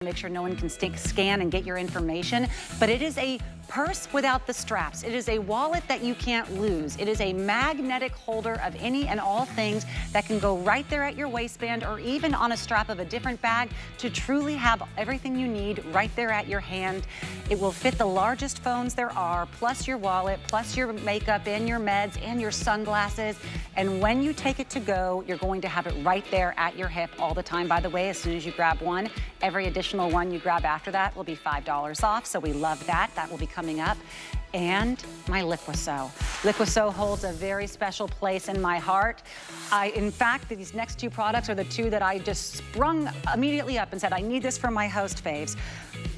Make sure no one can scan and get your information, but it is a purse without the straps. It is a wallet that you can't lose. It is a magnetic holder of any and all things that can go right there at your waistband or even on a strap of a different bag to truly have everything you need right there at your hand. It will fit the largest phones there are, plus your wallet, plus your makeup and your meds and your sunglasses. And when you take it to go, you're going to have it right there at your hip all the time. By the way, as soon as you grab one, every additional one you grab after that will be $5 off, so we love that. That will be coming up. And my Liquiseau. Liquiseau holds a very special place in my heart. In fact, these next two products are the two that I just sprung immediately up and said, I need this for my host faves.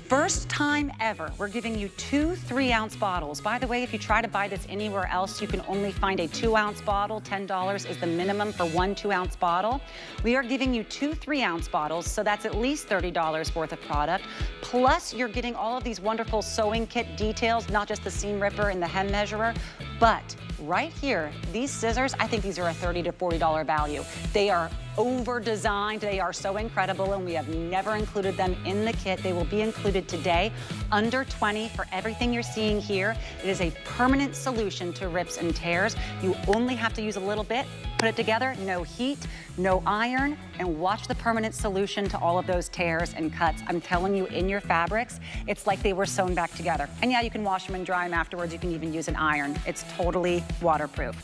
First time ever, we're giving you 2 3-ounce bottles. By the way, if you try to buy this anywhere else, you can only find a 2-ounce bottle. $10 is the minimum for 1 2-ounce bottle. We are giving you 2 3-ounce bottles, so that's at least $30 worth of product. Plus, you're getting all of these wonderful sewing kit details, not just the seam ripper and the hem measurer, but right here, these scissors, I think these are a $30 to $40 value. They are over-designed, they are so incredible, and we have never included them in the kit. They will be included today, under $20 for everything you're seeing here. It is a permanent solution to rips and tears. You only have to use a little bit, put it together, no heat, no iron, and watch the permanent solution to all of those tears and cuts. I'm telling you, in your fabrics, it's like they were sewn back together. And yeah, you can wash them and dry them afterwards. You can even use an iron. It's totally waterproof.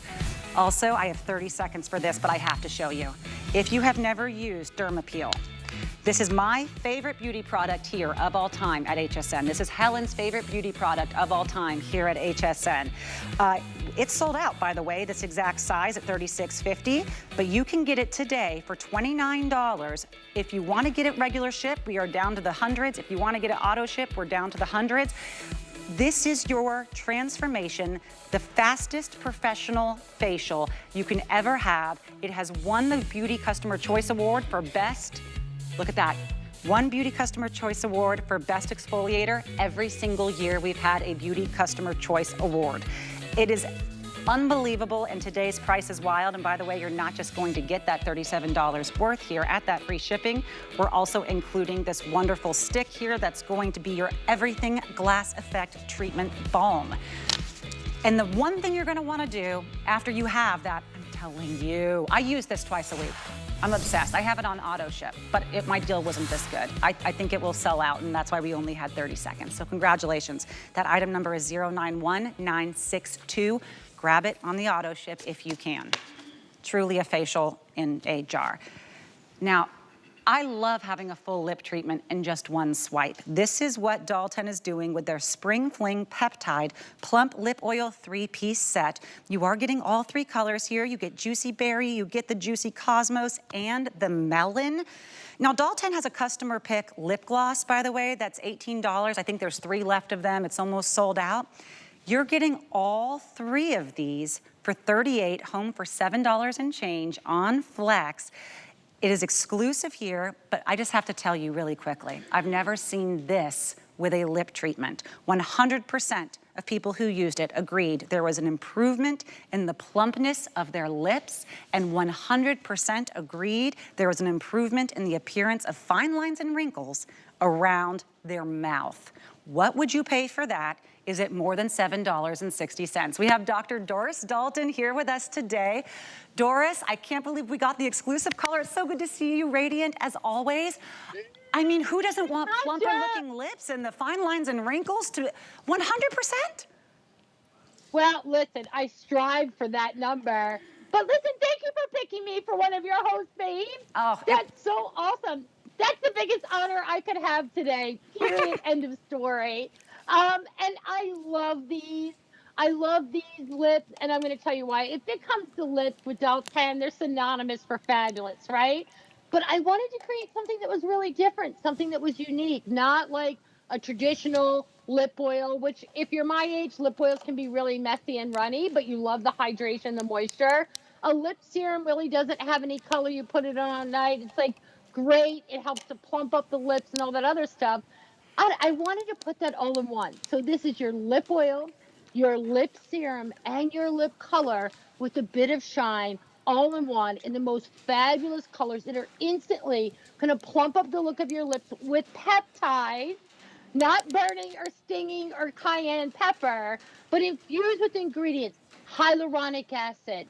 Also, I have 30 seconds for this, but I have to show you. If you have never used Dermapeel, this is my favorite beauty product here of all time at HSN. This is Helen's favorite beauty product of all time here at HSN. It's sold out, by the way, this exact size at $36.50, but you can get it today for $29. If you want to get it regular ship, we are down to the hundreds. If you want to get it auto ship, we're down to the hundreds. This is your transformation, the fastest professional facial you can ever have. It has won the Beauty Customer Choice Award for best, look at that, one Beauty Customer Choice Award for best exfoliator. Every single year we've had a Beauty Customer Choice Award. It is unbelievable, and today's price is wild. And by the way, you're not just going to get that $37 worth here at that free shipping. We're also including this wonderful stick here that's going to be your everything glass effect treatment balm. And the one thing you're gonna wanna do after you have that, I'm telling you, I use this twice a week. I'm obsessed. I have it on auto ship, but my deal wasn't this good. I think it will sell out, and that's why we only had 30 seconds. So congratulations. That item number is 091962. Grab it on the auto ship if you can. Truly a facial in a jar. Now, I love having a full lip treatment in just one swipe. This is what Dalton is doing with their Spring Fling Peptide Plump Lip Oil 3-piece set. You are getting all 3 colors here. You get Juicy Berry, you get the Juicy Cosmos, and the Melon. Now, Dalton has a customer pick lip gloss, by the way, that's $18. I think there's 3 left of them. It's almost sold out. You're getting all 3 of these for $38, home for $7 and change on Flex. It is exclusive here, but I just have to tell you really quickly, I've never seen this with a lip treatment. 100% of people who used it agreed there was an improvement in the plumpness of their lips, and 100% agreed there was an improvement in the appearance of fine lines and wrinkles around their mouth. What would you pay for that? Is it more than $7.60? We have Dr. Doris Dalton here with us today. Doris, I can't believe we got the exclusive color. It's so good to see you, radiant as always. I mean, who doesn't want plumper looking lips and the fine lines and wrinkles to 100%? Well, listen, I strive for that number. But listen, thank you for picking me for one of your host faves. Oh, that's so awesome. That's the biggest honor I could have today. Period. End of story. And I love these. I love these lips, and I'm going to tell you why. If it comes to lips with Dalton, they're synonymous for fabulous, right? But I wanted to create something that was really different, something that was unique, not like a traditional lip oil, which if you're my age, lip oils can be really messy and runny, but you love the hydration, the moisture. A lip serum really doesn't have any color. You put it on at night. It's like great. It helps to plump up the lips and all that other stuff. I wanted to put that all in one. So this is your lip oil, your lip serum, and your lip color with a bit of shine, all-in-one in the most fabulous colors that are instantly going to plump up the look of your lips with peptides, not burning or stinging or cayenne pepper, but infused with ingredients: hyaluronic acid,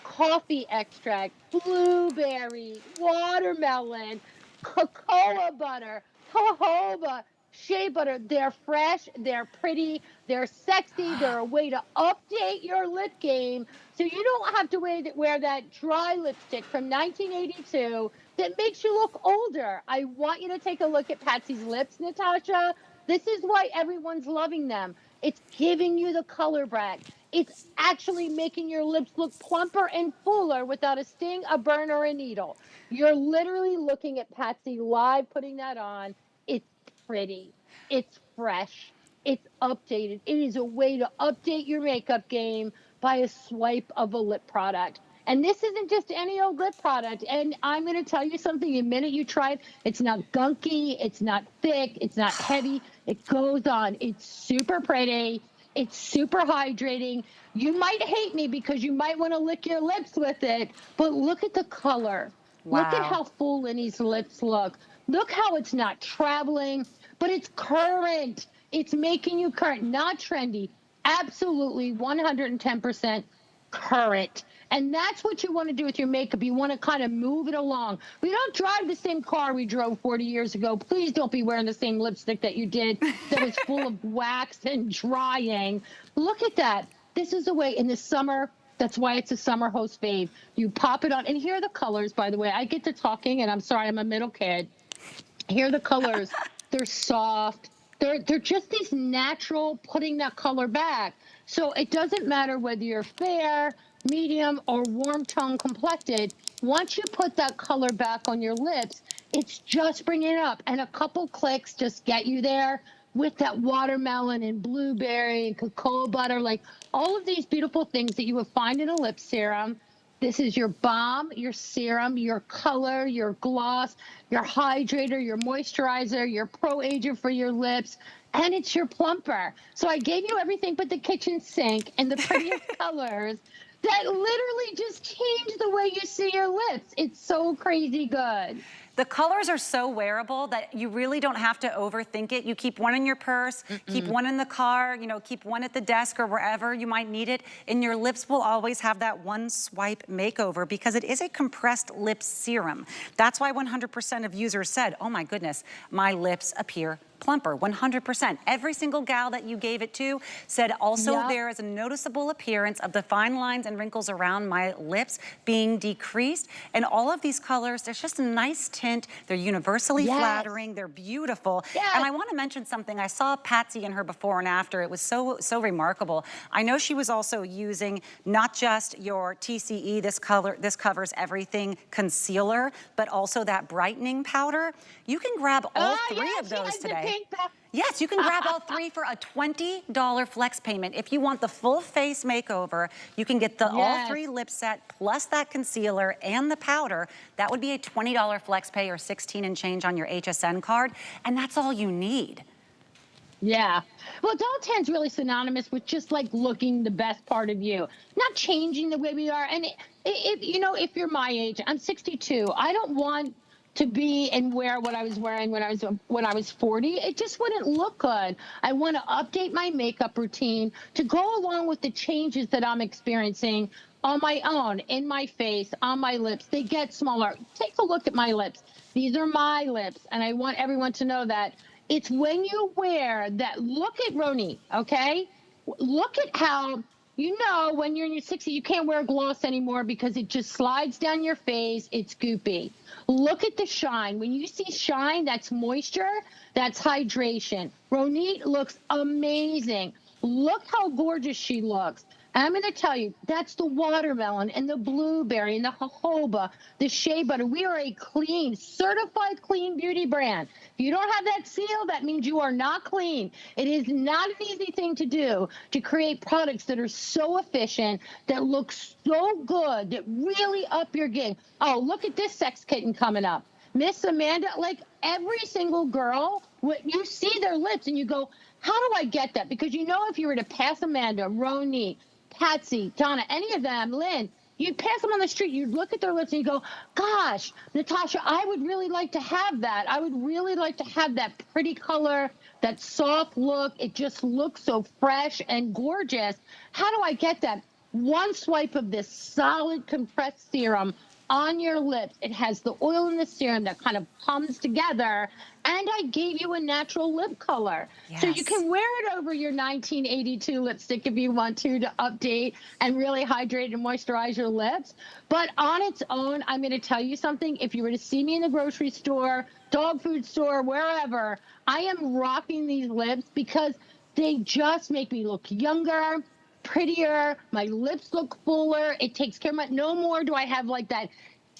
coffee extract, blueberry, watermelon, cocoa butter, jojoba, shea butter. They're fresh, they're pretty, they're sexy, they're a way to update your lip game so you don't have to wear that dry lipstick from 1982 that makes you look older. I want you to take a look at Patsy's lips, Natasha. This is why everyone's loving them. It's giving you the color back. It's actually making your lips look plumper and fuller without a sting, a burn, or a needle. You're literally looking at Patsy live putting that on. It's pretty. It's fresh. It's updated. It is a way to update your makeup game by a swipe of a lip product. And this isn't just any old lip product. And I'm going to tell you something. The minute you try it, it's not gunky. It's not thick. It's not heavy. It goes on. It's super pretty. It's super hydrating. You might hate me because you might want to lick your lips with it, but look at the color. Wow. Look at how full Lenny's lips look. Look how it's not traveling, but it's current. It's making you current, not trendy. Absolutely 110% current. And that's what you want to do with your makeup. You want to kind of move it along. We don't drive the same car we drove 40 years ago. Please don't be wearing the same lipstick that you did that was full of wax and drying. Look at that. This is the way in the summer. That's why it's a summer host fave. You pop it on. And here are the colors, by the way. I get to talking, and I'm sorry, I'm a middle kid. Here are the colors. They're soft. They're just these natural putting that color back. So it doesn't matter whether you're fair, medium, or warm tone complected. Once you put that color back on your lips, it's just bringing it up. And a couple clicks just get you there with that watermelon and blueberry and cocoa butter, like all of these beautiful things that you would find in a lip serum. This is your balm, your serum, your color, your gloss, your hydrator, your moisturizer, your pro ager for your lips, and it's your plumper. So I gave you everything but the kitchen sink and the prettiest colors that literally just change the way you see your lips. It's so crazy good. The colors are so wearable that you really don't have to overthink it. You keep one in your purse, keep one in the car, you know, keep one at the desk or wherever you might need it, and your lips will always have that one swipe makeover because it is a compressed lip serum. That's why 100% of users said, oh my goodness, my lips appear plumper, 100%. Every single gal that you gave it to said also there is a noticeable appearance of the fine lines and wrinkles around my lips being decreased. And all of these colors, there's just a nice tint. They're universally flattering. They're beautiful. And I want to mention something. I saw Patsy in her before and after. It was so remarkable. I know she was also using not just your TCE, this covers everything concealer, but also that brightening powder. You can grab all three of those today. Yes, you can grab all three for a $20 flex payment. If you want the full face makeover, you can get the all three lip set plus that concealer and the powder. That would be a $20 flex pay or 16 and change on your HSN card. And that's all you need. Yeah. Well, doll tan's really synonymous with just like looking the best part of you, not changing the way we are. And you know, if you're my age, I'm 62. I don't want to be and wear what I was wearing when I was 40. It just wouldn't look good. I want to update my makeup routine to go along with the changes that I'm experiencing on my own, in my face, on my lips. They get smaller. Take a look at my lips. These are my lips, and I want everyone to know that it's when you wear that. Look at Roni, okay? Look at how, you know, when you're in your 60s, you can't wear gloss anymore because it just slides down your face. It's goopy. Look at the shine. When you see shine, that's moisture, that's hydration. Roni looks amazing. Look how gorgeous she looks. And I'm going to tell you, that's the watermelon and the blueberry and the jojoba, the shea butter. We are a clean, certified clean beauty brand. If you don't have that seal, that means you are not clean. It is not an easy thing to do to create products that are so efficient, that look so good, that really up your game. Oh, look at this sex kitten coming up. Miss Amanda, like every single girl, you see their lips and you go, how do I get that? Because you know if you were to pass Amanda, Roni, Patsy, Donna, any of them, Lynn, you'd pass them on the street, you'd look at their lips and you go, gosh, Natasha, I would really like to have that. I would really like to have that pretty color, that soft look. It just looks so fresh and gorgeous. How do I get that? One swipe of this solid compressed serum on your lips. It has the oil and the serum that kind of comes together. And I gave you a natural lip color. Yes. So you can wear it over your 1982 lipstick if you want to update and really hydrate and moisturize your lips. But on its own, I'm going to tell you something. If you were to see me in the grocery store, dog food store, wherever, I am rocking these lips because they just make me look younger, prettier. My lips look fuller. It takes care of my, no more do I have like that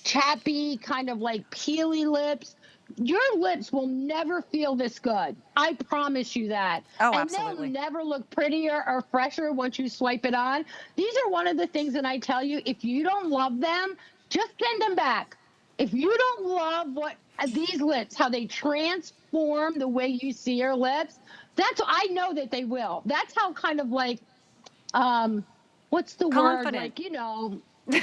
chappy kind of like peely lips. Your lips will never feel this good. I promise you that. Oh, and absolutely. They'll never look prettier or fresher once you swipe it on. These are one of the things that I tell you, if you don't love them, just send them back. If you don't love what these lips, how they transform the way you see your lips, I know that they will. That's how kind of like, what's the confident word? Like, you know, yeah,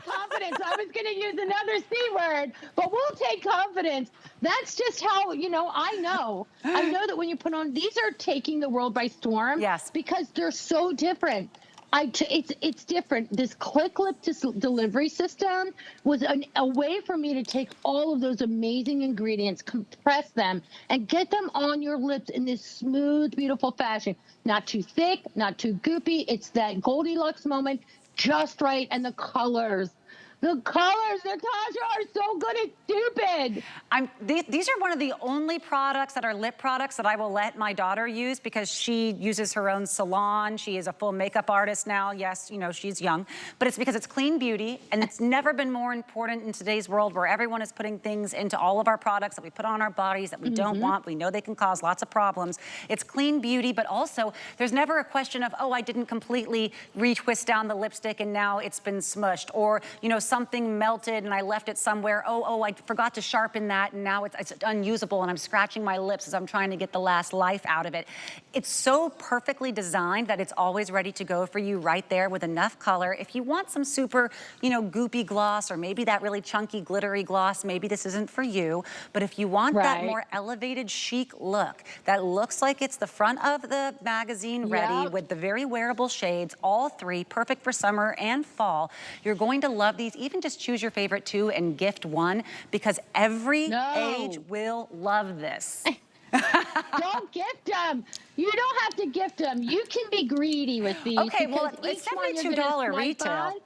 confidence. I was going to use another C word, but we'll take confidence. That's just how, you know I know that when you put on, these are taking the world by storm. Yes. Because they're so different. It's different. This click lip delivery system was a way for me to take all of those amazing ingredients, compress them, and get them on your lips in this smooth, beautiful fashion. Not too thick, not too goopy. It's that Goldilocks moment, just right, and the colors. The colors, Natasha, are so good, it's stupid. These are one of the only products that are lip products that I will let my daughter use because she uses her own salon. She is a full makeup artist now. Yes, you know, she's young, but it's because it's clean beauty, and it's never been more important in today's world where everyone is putting things into all of our products that we put on our bodies that we don't want. We know they can cause lots of problems. It's clean beauty, but also there's never a question of, oh, I didn't completely retwist down the lipstick and now it's been smushed, or, you know, something melted and I left it somewhere. Oh, I forgot to sharpen that and now it's unusable and I'm scratching my lips as I'm trying to get the last life out of it. It's so perfectly designed that it's always ready to go for you right there with enough color. If you want some super, you know, goopy gloss or maybe that really chunky glittery gloss, maybe this isn't for you. But if you want that more elevated chic look that looks like it's the front of the magazine ready with the very wearable shades, all three, perfect for summer and fall, you're going to love these. Even just choose your favorite two and gift one because every age will love this. Don't gift them. You don't have to gift them. You can be greedy with these. Okay, well, it's $72 retail.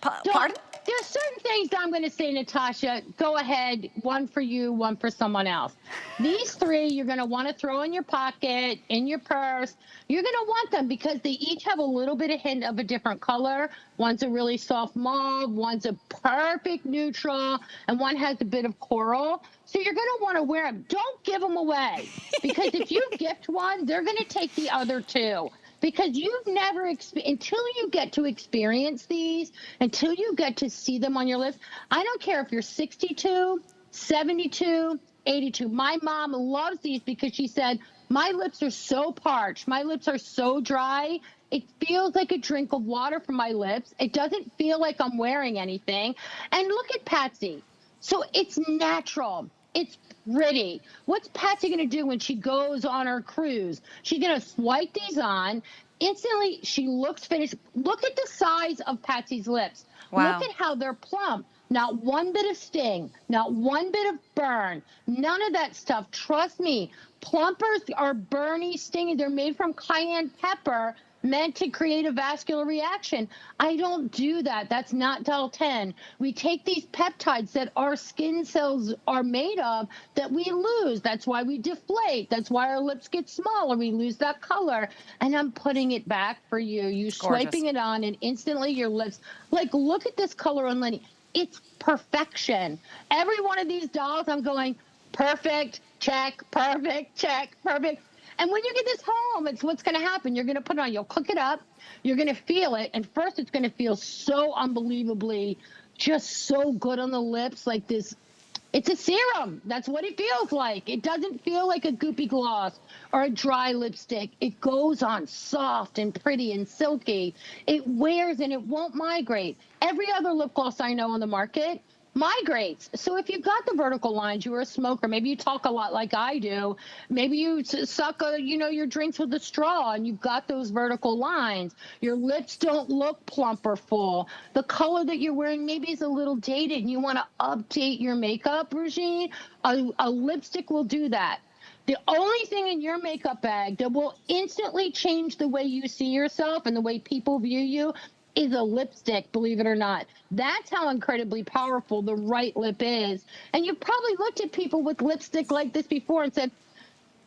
Pardon? There's certain things I'm going to say, Natasha, go ahead, one for you, one for someone else. These three you're going to want to throw in your pocket, in your purse. You're going to want them because they each have a little bit of hint of a different color. One's a really soft mauve, one's a perfect neutral, and one has a bit of coral. So you're going to want to wear them. Don't give them away because if you gift one, they're going to take the other two. Because you've never, until you get to experience these, until you get to see them on your lips, I don't care if you're 62, 72, 82. My mom loves these because she said, my lips are so parched, my lips are so dry, it feels like a drink of water from my lips. It doesn't feel like I'm wearing anything. And look at Patsy. So it's natural. It's pretty. What's Patsy going to do when she goes on her cruise? She's going to swipe these on. Instantly, she looks finished. Look at the size of Patsy's lips. Wow. Look at how they're plump. Not one bit of sting. Not one bit of burn. None of that stuff. Trust me. Plumpers are burny, stingy. They're made from cayenne pepper, meant to create a vascular reaction. I don't do that. That's not Del-10. We take these peptides that our skin cells are made of that we lose. That's why we deflate. That's why our lips get smaller. We lose that color. And I'm putting it back for you. You swiping it on and instantly your lips, like look at this color on Lenny. It's perfection. Every one of these dolls, I'm going, perfect, check, perfect, check, perfect. And when you get this home, it's what's going to happen. You're going to put it on. You'll cook it up. You're going to feel it. And first, it's going to feel so unbelievably, just so good on the lips, like this It's a serum. That's what it feels like. It doesn't feel like a goopy gloss or a dry lipstick. It goes on soft and pretty and silky. It wears and it won't migrate. Every other lip gloss I know on the market migrates. So if you've got the vertical lines, you're a smoker, maybe you talk a lot like I do, maybe you suck your drinks with a straw and you've got those vertical lines, your lips don't look plump or full, the color that you're wearing maybe is a little dated and you want to update your makeup regime, a lipstick will do that. The only thing in your makeup bag that will instantly change the way you see yourself and the way people view you is a lipstick, believe it or not. That's how incredibly powerful the right lip is. And you've probably looked at people with lipstick like this before and said,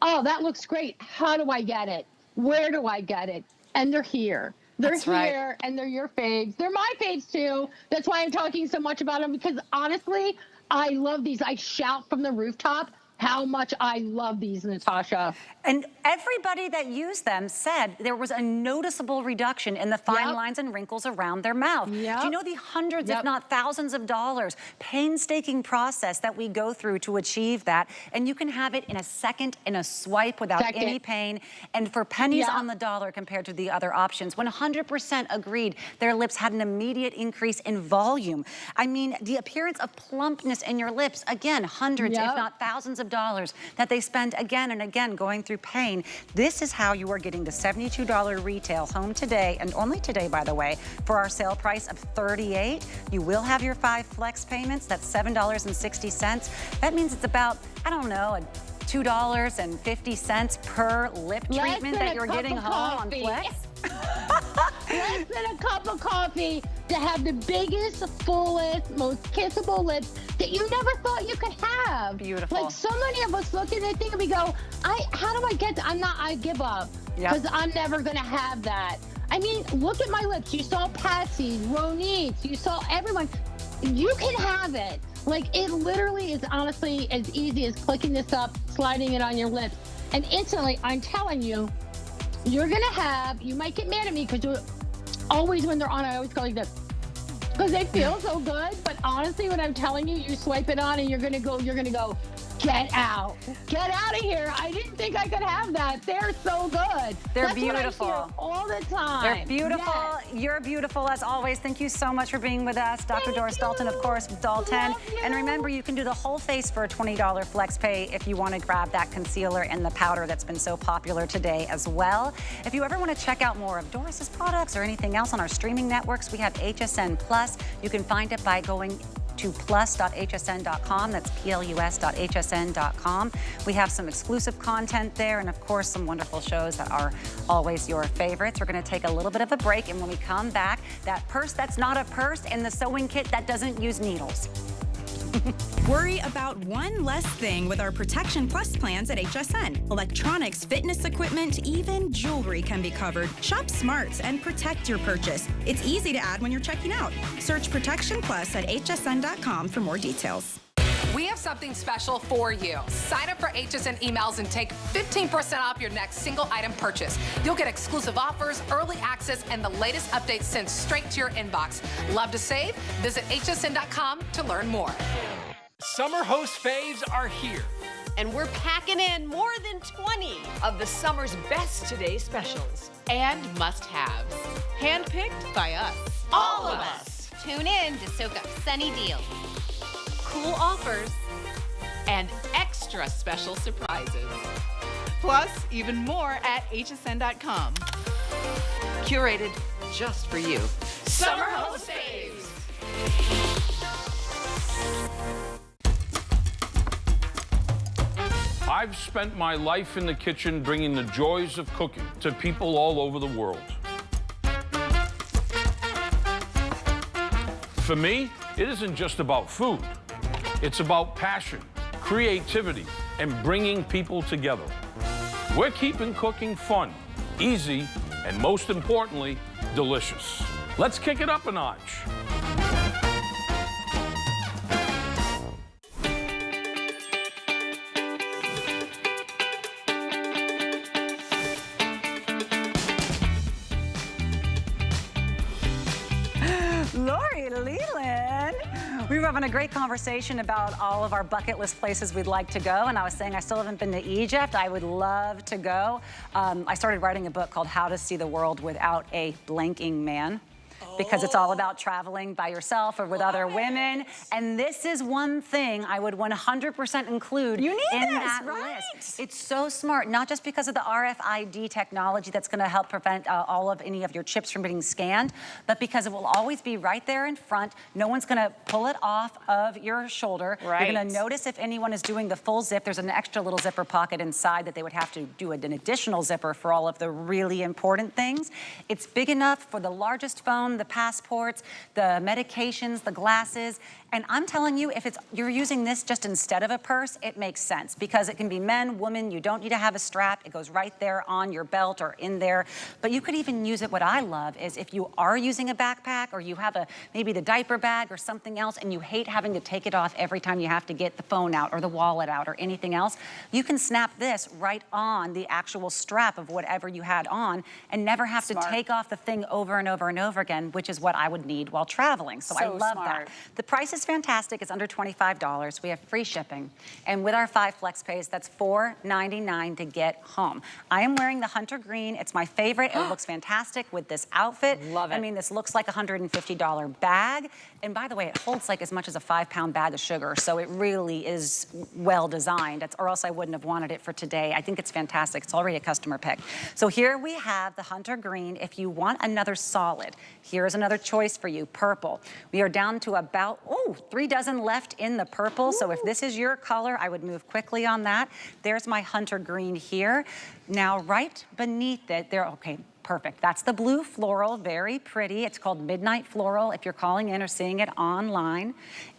oh, that looks great. How do I get it? Where do I get it? And they're here. They're here, and they're your faves. They're my faves, too. That's why I'm talking so much about them, because honestly, I love these. I shout from the rooftop how much I love these, Natasha. And everybody that used them said there was a noticeable reduction in the fine lines and wrinkles around their mouth. Do you know the hundreds, if not thousands of dollars, painstaking process that we go through to achieve that? And you can have it in a second, in a swipe without any pain, and for pennies on the dollar compared to the other options. 100% agreed their lips had an immediate increase in volume. I mean, the appearance of plumpness in your lips, again, hundreds, if not thousands of dollars that they spend again and again going through pain. This is how you are getting the $72 retail home today, and only today, by the way, for our sale price of $38. You will have your 5 flex payments. That's $7.60. That means it's about, I don't know, $2.50 per lip treatment that you're getting home on Flex. Less than a cup of coffee to have the biggest, fullest, most kissable lips that you never thought you could have. Beautiful. Like so many of us look at that thing and we go, how do I get that? I give up because I'm never going to have that. I mean, look at my lips. You saw Patsy's, Ronit's, you saw everyone. You can have it. Like, it literally is honestly as easy as clicking this up, sliding it on your lips. And instantly, I'm telling you, you're going to have, you might get mad at me because always when they're on, I always go like this. Because they feel so good. But honestly, when I'm telling you, you swipe it on and you're going to go, get out. Get out of here. I didn't think I could have that. They're so good. They're beautiful. What I hear all the time. They're beautiful. Yes. You're beautiful as always. Thank you so much for being with us. Dr. Doris Dalton, of course, with Dalton. And remember, you can do the whole face for a $20 flex pay if you want to grab that concealer and the powder that's been so popular today as well. If you ever want to check out more of Doris's products or anything else on our streaming networks, we have HSN Plus. You can find it by going to plus.hsn.com. That's plus.hsn.com. We have some exclusive content there and, of course, some wonderful shows that are always your favorites. We're going to take a little bit of a break, and when we come back, that purse that's not a purse and the sewing kit that doesn't use needles. Worry about one less thing with our Protection Plus plans at HSN. Electronics, fitness equipment, even jewelry can be covered. Shop smart and protect your purchase. It's easy to add when you're checking out. Search Protection Plus at hsn.com for more details. We have something special for you. Sign up for HSN emails and take 15% off your next single item purchase. You'll get exclusive offers, early access, and the latest updates sent straight to your inbox. Love to save? Visit hsn.com to learn more. Summer host faves are here. And we're packing in more than 20 of the summer's best today specials and must-haves. Handpicked by us. All of us. Tune in to soak up sunny deals, Cool offers, and extra special surprises. Plus, even more at hsn.com. Curated just for you. Summer Host Faves! I've spent my life in the kitchen bringing the joys of cooking to people all over the world. For me, it isn't just about food. It's about passion, creativity, and bringing people together. We're keeping cooking fun, easy, and most importantly, delicious. Let's kick it up a notch. Lori Leland, We were having a great conversation about all of our bucket list places we'd like to go, and I was saying I still haven't been to Egypt. I would love to go. I started writing a book called How to See the World Without a Blinking Man, because it's all about traveling by yourself or with other women. And this is one thing I would 100% include in that list. It's so smart, not just because of the RFID technology that's gonna help prevent any of your chips from being scanned, but because it will always be right there in front. No one's gonna pull it off of your shoulder. You're gonna notice if anyone is doing the full zip. There's an extra little zipper pocket inside that they would have to do an additional zipper for all of the really important things. It's big enough for the largest phone, the passports, the medications, the glasses. And I'm telling you, if you're using this just instead of a purse, it makes sense because it can be men, women. You don't need to have a strap. It goes right there on your belt or in there. But you could even use it. What I love is if you are using a backpack or you have maybe the diaper bag or something else and you hate having to take it off every time you have to get the phone out or the wallet out or anything else, you can snap this right on the actual strap of whatever you had on and never have to take off the thing over and over and over again, which is what I would need while traveling. So I love that. The price is fantastic. It's under $25. We have free shipping. And with our 5 flex pays, that's $4.99 to get home. I am wearing the hunter green. It's my favorite. It looks fantastic with this outfit. Love it. I mean, this looks like a $150 bag. And by the way, it holds like as much as a 5-pound bag of sugar. So it really is well designed. Or else I wouldn't have wanted it for today. I think it's fantastic. It's already a customer pick. So here we have the hunter green. If you want another solid, here's another choice for you, purple. We are down to about, 3 dozen left in the purple. So if this is your color, I would move quickly on that. There's my hunter green here. Now right beneath it, perfect. That's the blue floral, very pretty. It's called Midnight Floral if you're calling in or seeing it online.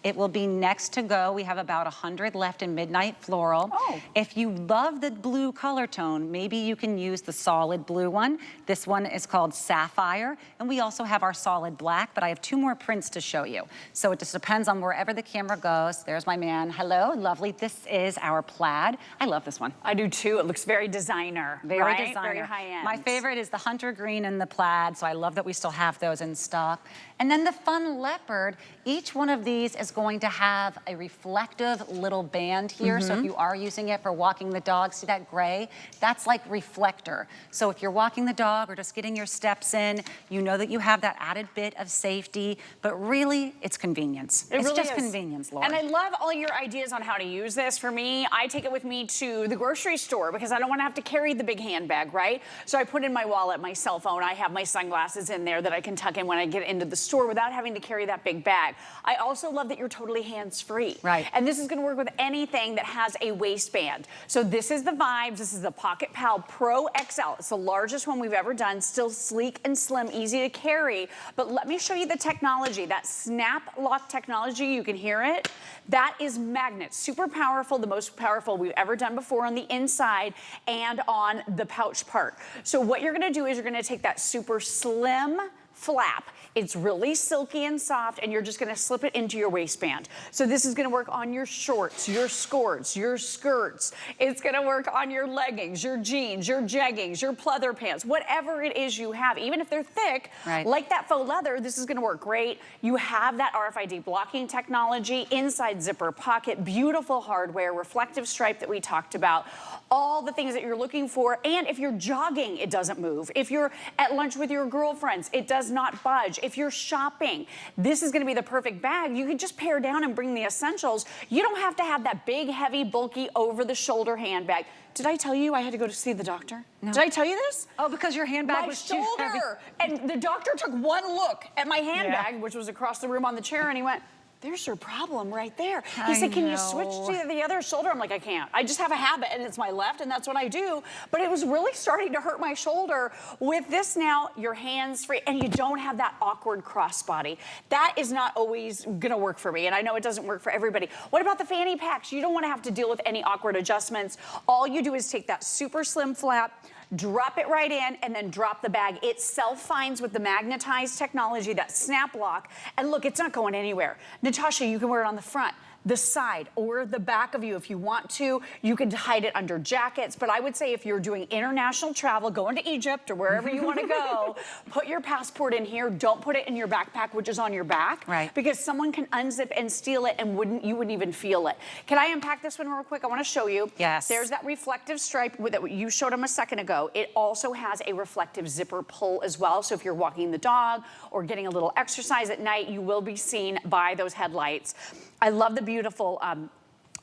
It will be next to go. We have about 100 left in Midnight Floral. If you love the blue color tone, maybe you can use the solid blue one. This one is called Sapphire, and we also have our solid black, but I have 2 more prints to show you. So it just depends on wherever the camera goes. There's my man. Hello, lovely. This is our plaid. I love this one. I do too. It looks very designer, very designer. Very high end. My favorite is the hunter green and the plaid, so I love that we still have those in stock. And then the fun leopard, each one of these is going to have a reflective little band here. So if you are using it for walking the dog, see that gray? That's like reflector. So if you're walking the dog or just getting your steps in, you know that you have that added bit of safety, but really it's convenience. It's just convenience, Laura. And I love all your ideas on how to use this. For me, I take it with me to the grocery store because I don't want to have to carry the big handbag, right? So I put in my wallet, my cell phone, I have my sunglasses in there that I can tuck in when I get into the store without having to carry that big bag. I also love that you're totally hands-free. Right. And this is gonna work with anything that has a waistband. So this is the Vibes, this is the Pocket Pal Pro XL. It's the largest one we've ever done, still sleek and slim, easy to carry. But let me show you the technology, that snap lock technology, you can hear it. That is magnets, super powerful, the most powerful we've ever done before on the inside and on the pouch part. So what you're gonna do is you're gonna take that super slim flap. It's really silky and soft, and you're just gonna slip it into your waistband. So this is gonna work on your shorts, your skirts, your skirts. It's gonna work on your leggings, your jeans, your jeggings, your pleather pants, whatever it is you have, even if they're thick, like that faux leather, this is gonna work great. You have that RFID blocking technology, inside zipper pocket, beautiful hardware, reflective stripe that we talked about, all the things that you're looking for. And if you're jogging, it doesn't move. If you're at lunch with your girlfriends, it does not budge. If you're shopping, this is gonna be the perfect bag. You can just pare down and bring the essentials. You don't have to have that big, heavy, bulky, over-the-shoulder handbag. Did I tell you I had to go to see the doctor? No. Did I tell you this? Oh, because your handbag was too heavy. And the doctor took one look at my handbag, which was across the room on the chair, and he went, there's your problem right there. He said, can you switch to the other shoulder? I'm like, I can't. I just have a habit and it's my left and that's what I do. But it was really starting to hurt my shoulder. With this now, your hands free and you don't have that awkward crossbody. That is not always gonna work for me. And I know it doesn't work for everybody. What about the fanny packs? You don't wanna have to deal with any awkward adjustments. All you do is take that super slim flap, drop it right in, and then drop the bag. It self-finds with the magnetized technology, that snap lock. And look, it's not going anywhere. Natasha, you can wear it on the front, the side or the back of you if you want to. You can hide it under jackets, but I would say if you're doing international travel, going to Egypt or wherever you want to go, put your passport in here. Don't put it in your backpack, which is on your back, right? Because someone can unzip and steal it and you wouldn't even feel it. Can I unpack this one real quick? I want to show you. Yes. There's that reflective stripe that you showed them a second ago. It also has a reflective zipper pull as well. So if you're walking the dog or getting a little exercise at night, you will be seen by those headlights. I love the beautiful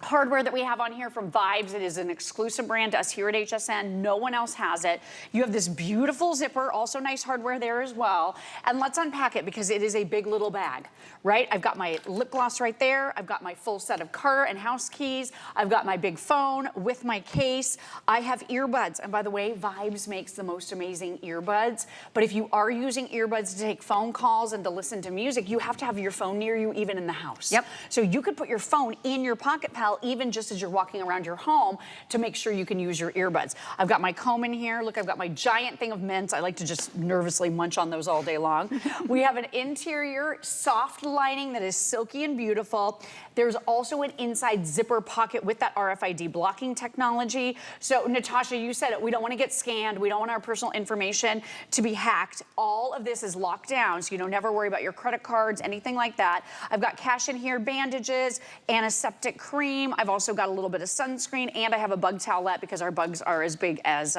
hardware that we have on here from Faves. It is an exclusive brand to us here at HSN. No one else has it. You have this beautiful zipper, also nice hardware there as well. And let's unpack it because it is a big little bag, right? I've got my lip gloss right there. I've got my full set of car and house keys. I've got my big phone with my case. I have earbuds. And by the way, Faves makes the most amazing earbuds. But if you are using earbuds to take phone calls and to listen to music, you have to have your phone near you even in the house. Yep. So you could put your phone in your pocket pal even just as you're walking around your home to make sure you can use your earbuds. I've got my comb in here. Look, I've got my giant thing of mints. I like to just nervously munch on those all day long. We have an interior soft lining that is silky and beautiful. There's also an inside zipper pocket with that RFID blocking technology. So Natasha, you said it, we don't want to get scanned. We don't want our personal information to be hacked. All of this is locked down, so you don't never worry about your credit cards, anything like that. I've got cash in here, bandages, antiseptic cream. I've also got a little bit of sunscreen, and I have a bug towelette because our bugs are as big as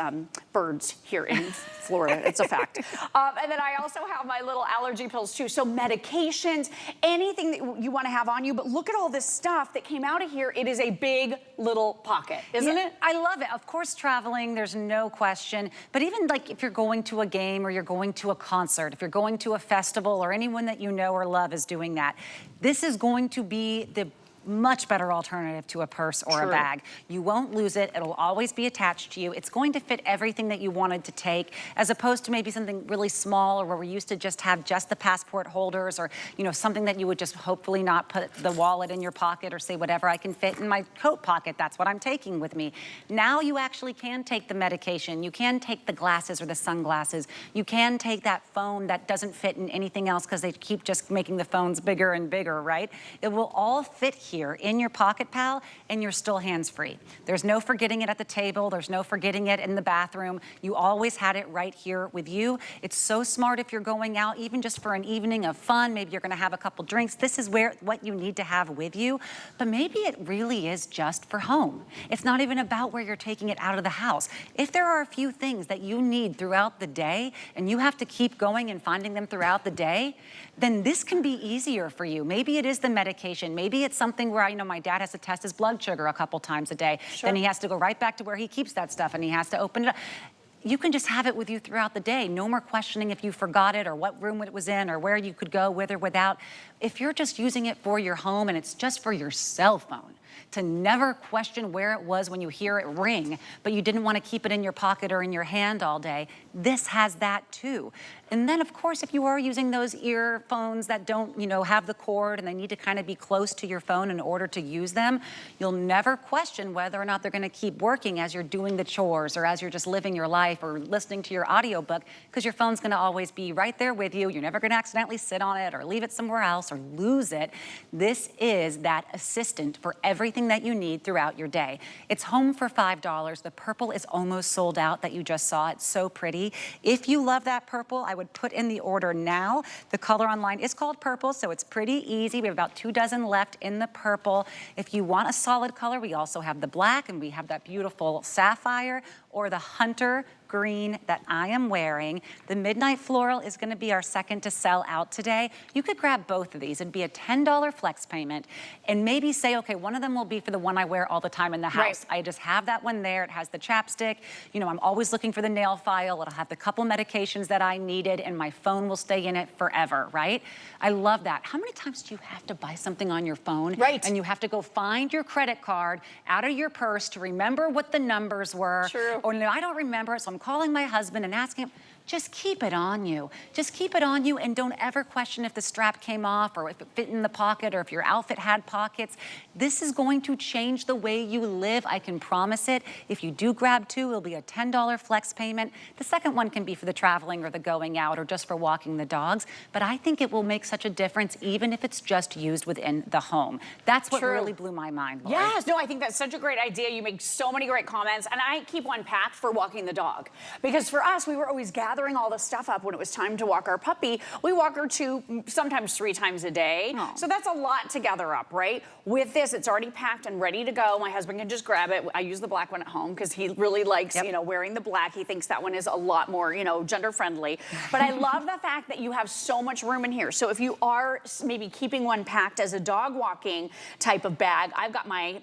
birds here in Florida. It's a fact. And then I also have my little allergy pills too. So medications, anything that you want to have on you, but look at all this stuff that came out of here. It is a big little pocket, isn't it? I love it. Of course, traveling, there's no question. But even like if you're going to a game or you're going to a concert, if you're going to a festival or anyone that you know or love is doing that, this is going to be the much better alternative to a purse or a bag. You won't lose it. It'll always be attached to you. It's going to fit everything that you wanted to take, as opposed to maybe something really small or where we used to just have just the passport holders, or something that you would just hopefully not put the wallet in your pocket or say whatever I can fit in my coat pocket, that's what I'm taking with me. Now you actually can take the medication. You can take the glasses or the sunglasses. You can take that phone that doesn't fit in anything else because they keep just making the phones bigger and bigger, right? It will all fit here in your pocket pal, and you're still hands-free. There's no forgetting it at the table. There's no forgetting it in the bathroom. You always had it right here with you. It's so smart if you're going out, even just for an evening of fun. Maybe you're gonna have a couple drinks. This is what you need to have with you. But maybe it really is just for home. It's not even about where you're taking it out of the house. If there are a few things that you need throughout the day, and you have to keep going and finding them throughout the day, then this can be easier for you. Maybe it is the medication. Maybe it's something where my dad has to test his blood sugar a couple times a day. Then he has to go right back to where he keeps that stuff and he has to open it up. You can just have it with you throughout the day. No more questioning if you forgot it or what room it was in or where you could go with or without. If you're just using it for your home and it's just for your cell phone, to never question where it was when you hear it ring, but you didn't want to keep it in your pocket or in your hand all day, this has that too. And then, of course, if you are using those earphones that don't, have the cord and they need to kind of be close to your phone in order to use them, you'll never question whether or not they're going to keep working as you're doing the chores or as you're just living your life or listening to your audiobook, because your phone's going to always be right there with you. You're never going to accidentally sit on it or leave it somewhere else or lose it. This is that assistant for everything that you need throughout your day. It's home for $5. The purple is almost sold out that you just saw. It's so pretty. If you love that purple, I would put in the order now. The color online is called purple, so it's pretty easy. We have about 2 dozen left in the purple. If you want a solid color, we also have the black, and we have that beautiful sapphire or the hunter green that I am wearing. The Midnight Floral is going to be our second to sell out today. You could grab both of these. It'd be a $10 flex payment and maybe say, okay, one of them will be for the one I wear all the time in the house. I just have that one there. It has the chapstick. I'm always looking for the nail file. It'll have the couple medications that I needed, and my phone will stay in it forever, right? I love that. How many times do you have to buy something on your phone? And you have to go find your credit card out of your purse to remember what the numbers were? Or no, I don't remember it, so I'm calling my husband and asking him. just keep it on you. Just keep it on you and don't ever question if the strap came off or if it fit in the pocket or if your outfit had pockets. This is going to change the way you live, I can promise it. If you do grab two, it'll be a $10 flex payment. The second one can be for the traveling or the going out or just for walking the dogs. But I think it will make such a difference even if it's just used within the home. That's what really blew my mind, Lori. Yes, no, I think that's such a great idea. You make so many great comments, and I keep one packed for walking the dog. Because for us, we were always gathering all the stuff up when it was time to walk our puppy. We walk her 2, sometimes 3 times a day. Oh. So that's a lot to gather up, right? With this, it's already packed and ready to go. My husband can just grab it. I use the black one at home because he really likes, you know, wearing the black. He thinks that one is a lot more, you know, gender friendly. But I love the fact that you have so much room in here. So if you are maybe keeping one packed as a dog walking type of bag, I've got my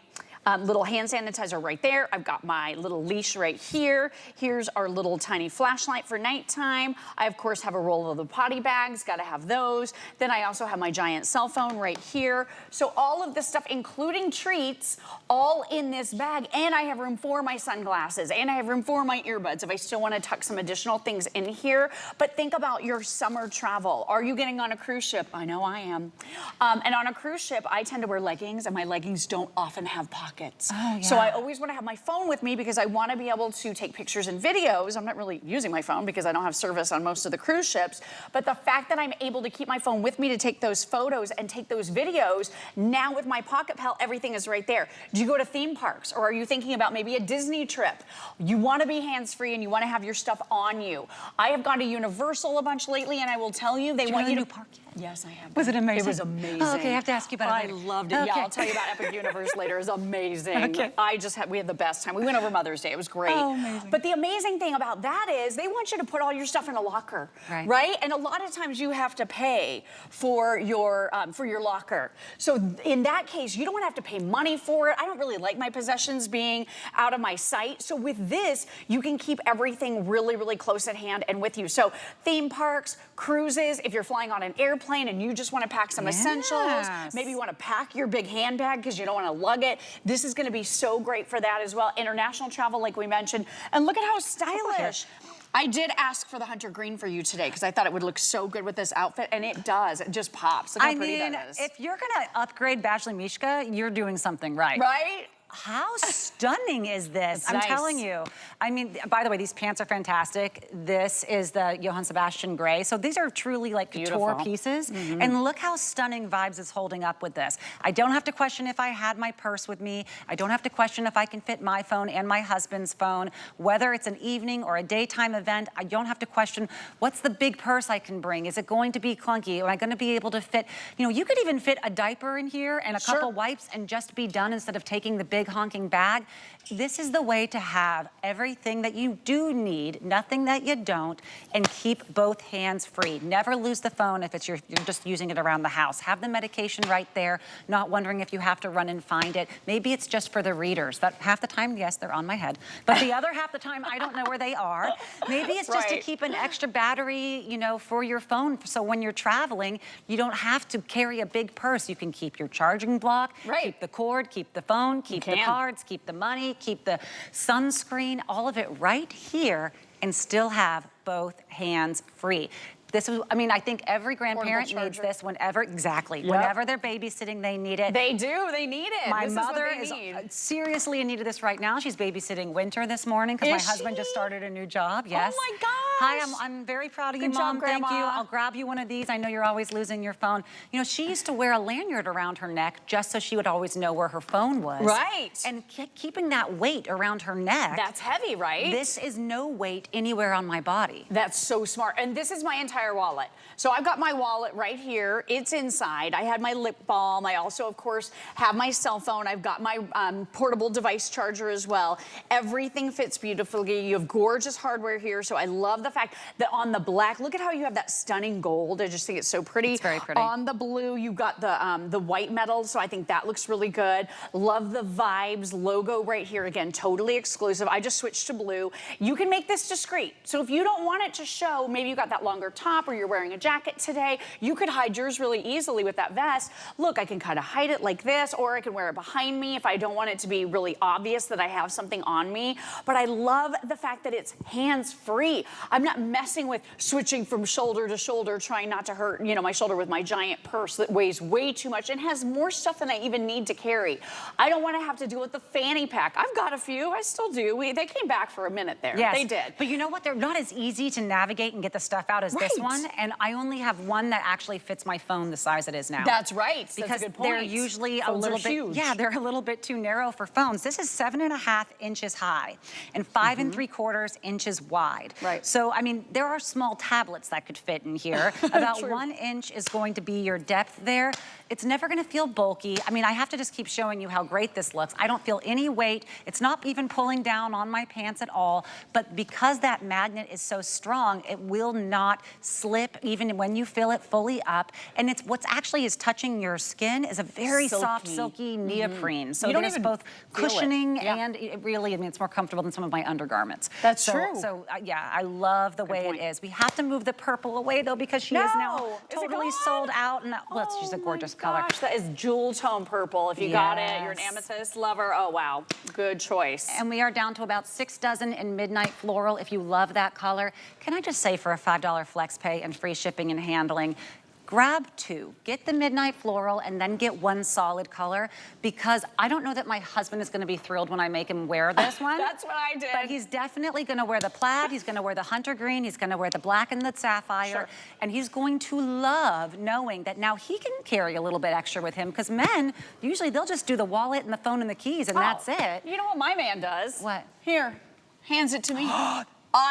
little hand sanitizer right there. I've got my little leash right here. Here's our little tiny flashlight for nighttime. I, of course, have a roll of the potty bags. Got to have those. Then I also have my giant cell phone right here. So all of this stuff, including treats, all in this bag. And I have room for my sunglasses. And I have room for my earbuds if I still want to tuck some additional things in here. But think about your summer travel. Are you getting on a cruise ship? I know I am. And on a cruise ship, I tend to wear leggings, and my leggings don't often have pockets. Oh, yeah. So I always want to have my phone with me because I want to be able to take pictures and videos. I'm not really using my phone because I don't have service on most of the cruise ships. But the fact that I'm able to keep my phone with me to take those photos and take those videos, now with my Pocket Pal, everything is right there. Do you go to theme parks, or are you thinking about maybe a Disney trip? You want to be hands-free and you want to have your stuff on you. I have gone to Universal a bunch lately, and I will tell you, they want you to... new park yet? Yes, I have. Was it amazing? It was amazing. Oh, okay, I have to ask you about it later. I loved it. Okay. Yeah, I'll tell you about Epic Universe later. It's amazing. Okay. We had the best time. We went over Mother's Day. It was great. Oh, amazing. But the amazing thing about that is they want you to put all your stuff in a locker, right? And a lot of times you have to pay for your locker. So in that case, you don't want to have to pay money for it. I don't really like my possessions being out of my sight. So with this, you can keep everything really, really close at hand and with you. So theme parks, cruises, if you're flying on an airplane and you just want to pack some essentials, maybe you want to pack your big handbag because you don't want to lug it. This is going to be so great for that as well. International travel, like we mentioned. And look at how stylish. I did ask for the hunter green for you today because I thought it would look so good with this outfit, and it does. It just pops. Look how pretty that is. If you're going to upgrade Bachelor Mishka, you're doing something right. Right? How stunning is this? I'm telling you. I mean, by the way, these pants are fantastic. This is the Johann Sebastian Gray. So these are truly like couture pieces. And look how stunning Vibes is holding up with this. I don't have to question if I had my purse with me. I don't have to question if I can fit my phone and my husband's phone. Whether it's an evening or a daytime event, I don't have to question what's the big purse I can bring. Is it going to be clunky? Am I going to be able to fit, you know, you could even fit a diaper in here and a couple wipes and just be done instead of taking the big honking bag. This is the way to have everything that you do need, nothing that you don't, and keep both hands free. Never lose the phone if you're just using it around the house. Have the medication right there, not wondering if you have to run and find it. Maybe it's just for the readers. That half the time, yes, they're on my head, but the other half the time, I don't know where they are. Maybe it's just to keep an extra battery, you know, for your phone, so when you're traveling, you don't have to carry a big purse. You can keep your charging block, keep the cord, keep the phone, keep the cards, keep the money, keep the sunscreen, all of it right here, and still have both hands free. This is, I mean, I think every grandparent needs this whenever, whenever they're babysitting, they need it. They do, they need it. My mother is seriously in need of this right now. She's babysitting Winter this morning because my husband just started a new job, yes. Oh my gosh. Hi, I'm very proud of you, Mom. Thank you. I'll grab you one of these. I know you're always losing your phone. You know, she used to wear a lanyard around her neck just so she would always know where her phone was. Right. And keeping that weight around her neck. That's heavy, right? This is no weight anywhere on my body. That's so smart. And this is my entire wallet. So I've got my wallet right here. It's inside. I had my lip balm. I also, of course, have my cell phone. I've got my portable device charger as well. Everything fits beautifully. You have gorgeous hardware here. So I love the fact that on the black, look at how you have that stunning gold. I just think it's so pretty. It's very pretty. On the blue, you've got the white metal. So I think that looks really good. Love the Vibes logo right here. Again, totally exclusive. I just switched to blue. You can make this discreet. So if you don't want it to show, maybe you got that longer top or you're wearing a jacket today, you could hide yours really easily with that vest. Look, I can kind of hide it like this, or I can wear it behind me if I don't want it to be really obvious that I have something on me. But I love the fact that it's hands-free. I'm not messing with switching from shoulder to shoulder, trying not to hurt, you know, my shoulder with my giant purse that weighs way too much and has more stuff than I even need to carry. I don't want to have to deal with the fanny pack. I've got a few, I still do. They came back for a minute there. Yes, they did. But you know what? They're not as easy to navigate and get the stuff out as this one. And I only have one that actually fits my phone the size it is now. That's right. Because that's a good point. they're usually Phones a little bit, huge. yeah, they're a little bit too narrow for phones. This is 7.5 inches high and 5 3/4 inches wide. Right. So, I mean, there are small tablets that could fit in here. About 1 inch is going to be your depth there. It's never gonna feel bulky. I mean, I have to just keep showing you how great this looks. I don't feel any weight. It's not even pulling down on my pants at all. But because that magnet is so strong, it will not slip even when you fill it fully up. And it's what's actually is touching your skin is a very soft, silky neoprene. So there's both cushioning and it really, I mean, it's more comfortable than some of my undergarments. That's true. So yeah, I love the way it is. We have to move the purple away though because she is now totally sold out. And well, she's a gorgeous color. Gosh, that is jewel tone purple. If you got it, you're an amethyst lover. Oh wow, good choice. And we are down to about 6 dozen in midnight floral. If you love that color, can I just say for a $5 flex pay and free shipping and handling, grab 2. Get the midnight floral and then get 1 solid color because I don't know that my husband is going to be thrilled when I make him wear this one. That's what I did. But he's definitely going to wear the plaid. He's going to wear the hunter green. He's going to wear the black and the sapphire. Sure. And he's going to love knowing that now he can carry a little bit extra with him because men, usually they'll just do the wallet and the phone and the keys and that's it. You know what my man does? What? Here, hands it to me.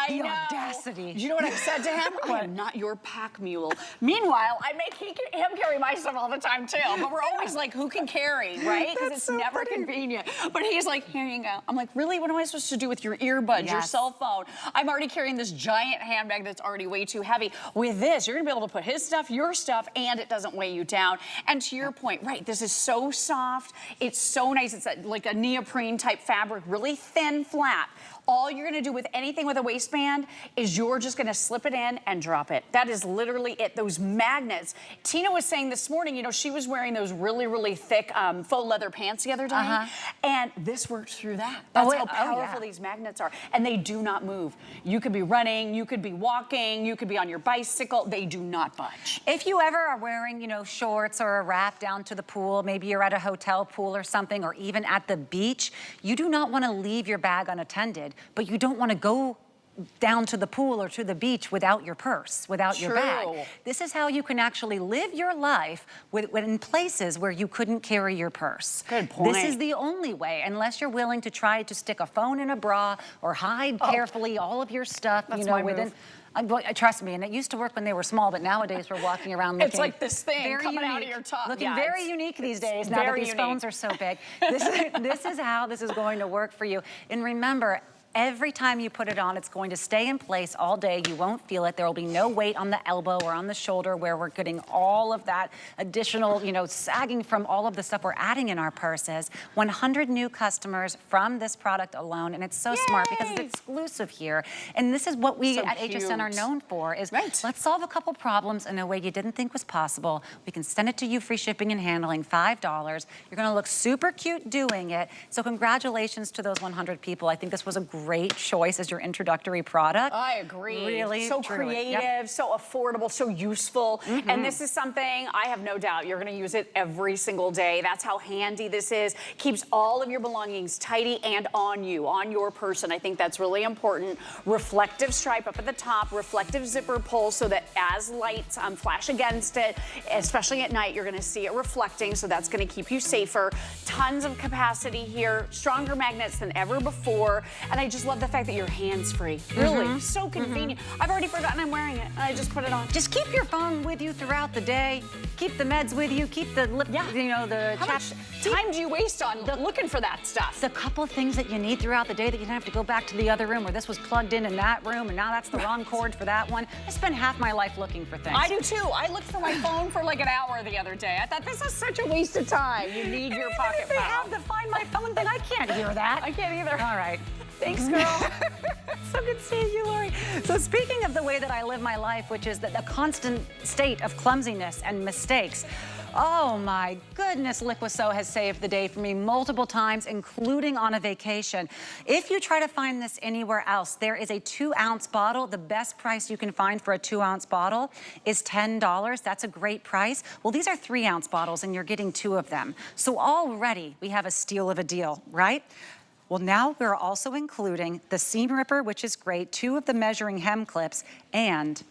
The audacity. You know what I said to him? I am not your pack mule. Meanwhile, I make him carry my stuff all the time too. But we're always like, who can carry, right? Because it's never convenient. But he's like, here you go. I'm like, really? What am I supposed to do with your earbuds, your cell phone? I'm already carrying this giant handbag that's already way too heavy. With this, you're gonna be able to put his stuff, your stuff, and it doesn't weigh you down. And to your point, right, this is so soft. It's so nice. It's like a neoprene type fabric, really thin, flat. All you're gonna do with anything with a waistband is you're just gonna slip it in and drop it. That is literally it. Those magnets. Tina was saying this morning, you know, she was wearing those really, really thick faux leather pants the other day, and this works through that. That's how powerful these magnets are. And they do not move. You could be running, you could be walking, you could be on your bicycle. They do not budge. If you ever are wearing, you know, shorts or a wrap down to the pool, maybe you're at a hotel pool or something, or even at the beach, you do not wanna leave your bag unattended. But you don't want to go down to the pool or to the beach without your purse, without your bag. This is how you can actually live your life in places where you couldn't carry your purse. Good point. This is the only way, unless you're willing to try to stick a phone in a bra or hide carefully all of your stuff, you know, within. Trust me, and it used to work when they were small, but nowadays we're walking around looking. It's like this thing coming out of your top. Looking very unique these days now that these phones are so big. This is how this is going to work for you. And remember, every time you put it on, it's going to stay in place all day. You won't feel it. There will be no weight on the elbow or on the shoulder where we're getting all of that additional, you know, sagging from all of the stuff we're adding in our purses. 100 new customers from this product alone, and it's so smart because it's exclusive here. And this is what we at HSN are known for, is let's solve a couple problems in a way you didn't think was possible. We can send it to you, free shipping and handling, $5. You're gonna look super cute doing it. So congratulations to those 100 people. I think this was a great choice as your introductory product. I agree. Really, so creative, so affordable, so useful. And this is something I have no doubt you're gonna use it every single day. That's how handy this is. Keeps all of your belongings tidy and on you, on your person. I think that's really important. Reflective stripe up at the top, reflective zipper pull so that as lights flash against it, especially at night, you're gonna see it reflecting, so that's gonna keep you safer. Tons of capacity here, stronger magnets than ever before. And I just love the fact that you're hands-free. Really, so convenient. I've already forgotten I'm wearing it, and I just put it on. Just keep your phone with you throughout the day. Keep the meds with you. Keep the lip, you know, the How much time do you waste on looking for that stuff? The couple things that you need throughout the day that you don't have to go back to the other room where this was plugged in that room, and now that's the wrong cord for that one. I spend half my life looking for things. I do too. I looked for my phone for like an hour the other day. I thought this is such a waste of time. You need your pocket They have the Find My Phone thing. I can't hear that. I can't either. All right. Thanks, girl. So good seeing you, Lori. So speaking of the way that I live my life, which is a constant state of clumsiness and mistakes, Oh my goodness, Liquiso has saved the day for me multiple times, including on a vacation. If you try to find this anywhere else, there is a 2-ounce bottle. The best price you can find for a 2-ounce bottle is $10. That's a great price. Well, these are 3-ounce bottles and you're getting 2 of them. So already we have a steal of a deal, right? Well, now we're also including the seam ripper, which is great, 2 of the measuring hem clips, and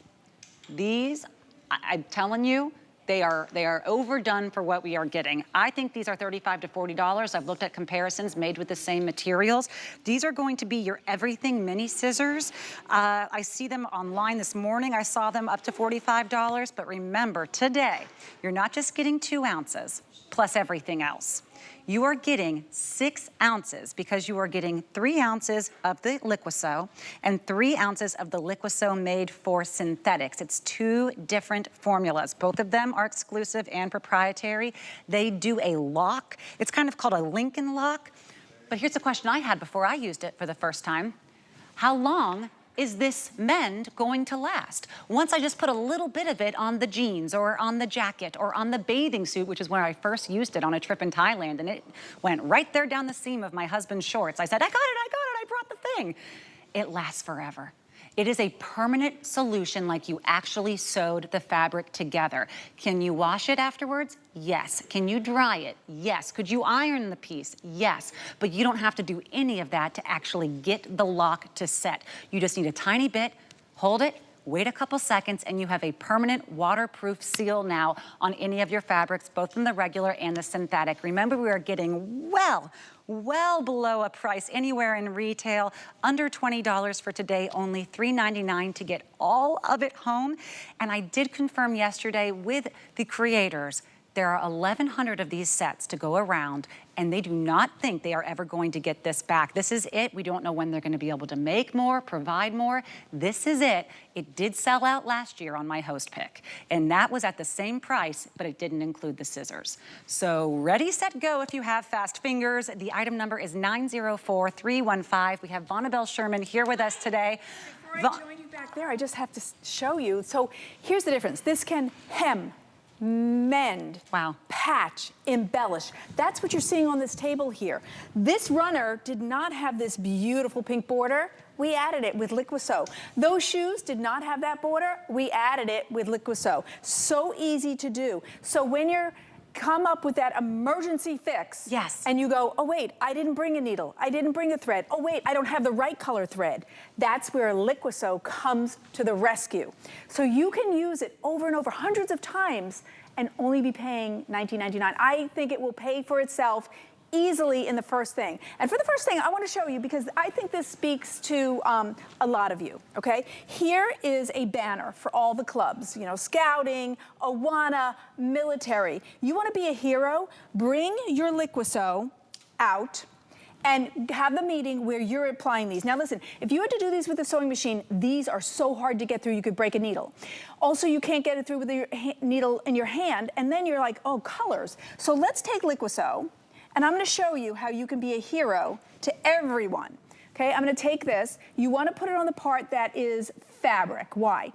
these, I'm telling you, they are overdone for what we are getting. I think these are $35 to $40. I've looked at comparisons made with the same materials. These are going to be your everything mini scissors. I see them online this morning. I saw them up to $45. But remember, today, you're not just getting 2 ounces plus everything else. You are getting 6 ounces because you are getting 3 ounces of the Liquiso and 3 ounces of the Liquiso made for synthetics. It's 2 different formulas. Both of them are exclusive and proprietary. They do a lock. It's kind of called a Lincoln lock. But here's the question I had before I used it for the first time. How long is this mend going to last? Once I just put a little bit of it on the jeans or on the jacket or on the bathing suit, which is where I first used it on a trip in Thailand, and it went right there down the seam of my husband's shorts. I said, I got it, I brought the thing. It lasts forever. It is a permanent solution, like you actually sewed the fabric together. Can you wash it afterwards? Yes. Can you dry it? Yes. Could you iron the piece? Yes. But you don't have to do any of that to actually get the lock to set. You just need a tiny bit, hold it, wait a couple seconds, and you have a permanent waterproof seal now on any of your fabrics, both in the regular and the synthetic. Remember, we are getting well below a price anywhere in retail, under $20 for today, only $3.99 to get all of it home. And I did confirm yesterday with the creators, there are 1,100 of these sets to go around, and they do not think they are ever going to get this back. This is it. We don't know when they're going to be able to make more, provide more. This is it. It did sell out last year on my host pick, and that was at the same price, but it didn't include the scissors. So ready, set, go if you have fast fingers. The item number is 904315. We have Vonabelle Sherman here with us today. Before I join you back there, I just have to show you. So here's the difference. This can hem, mend, patch, embellish. That's what you're seeing on this table here. This runner did not have this beautiful pink border. We added it with Liquiso. Those shoes did not have that border. We added it with Liquiso. So easy to do. So when you're come up with that emergency fix. Yes. And you go, oh wait, I didn't bring a needle. I didn't bring a thread. Oh wait, I don't have the right color thread. That's where Liquiso comes to the rescue. So you can use it over and over hundreds of times and only be paying $19.99. I think it will pay for itself easily in the first thing. And for the first thing, I want to show you, because I think this speaks to a lot of you, okay? Here is a banner for all the clubs, you know, scouting, Awana, military. You want to be a hero? Bring your Liquiso out and have the meeting where you're applying these. Now listen, if you had to do these with a sewing machine, these are so hard to get through, you could break a needle. Also, you can't get it through with your needle in your hand, and then you're like, oh, colors. So let's take Liquiso, and I'm gonna show you how you can be a hero to everyone. Okay, I'm gonna take this. You wanna put it on the part that is fabric. Why?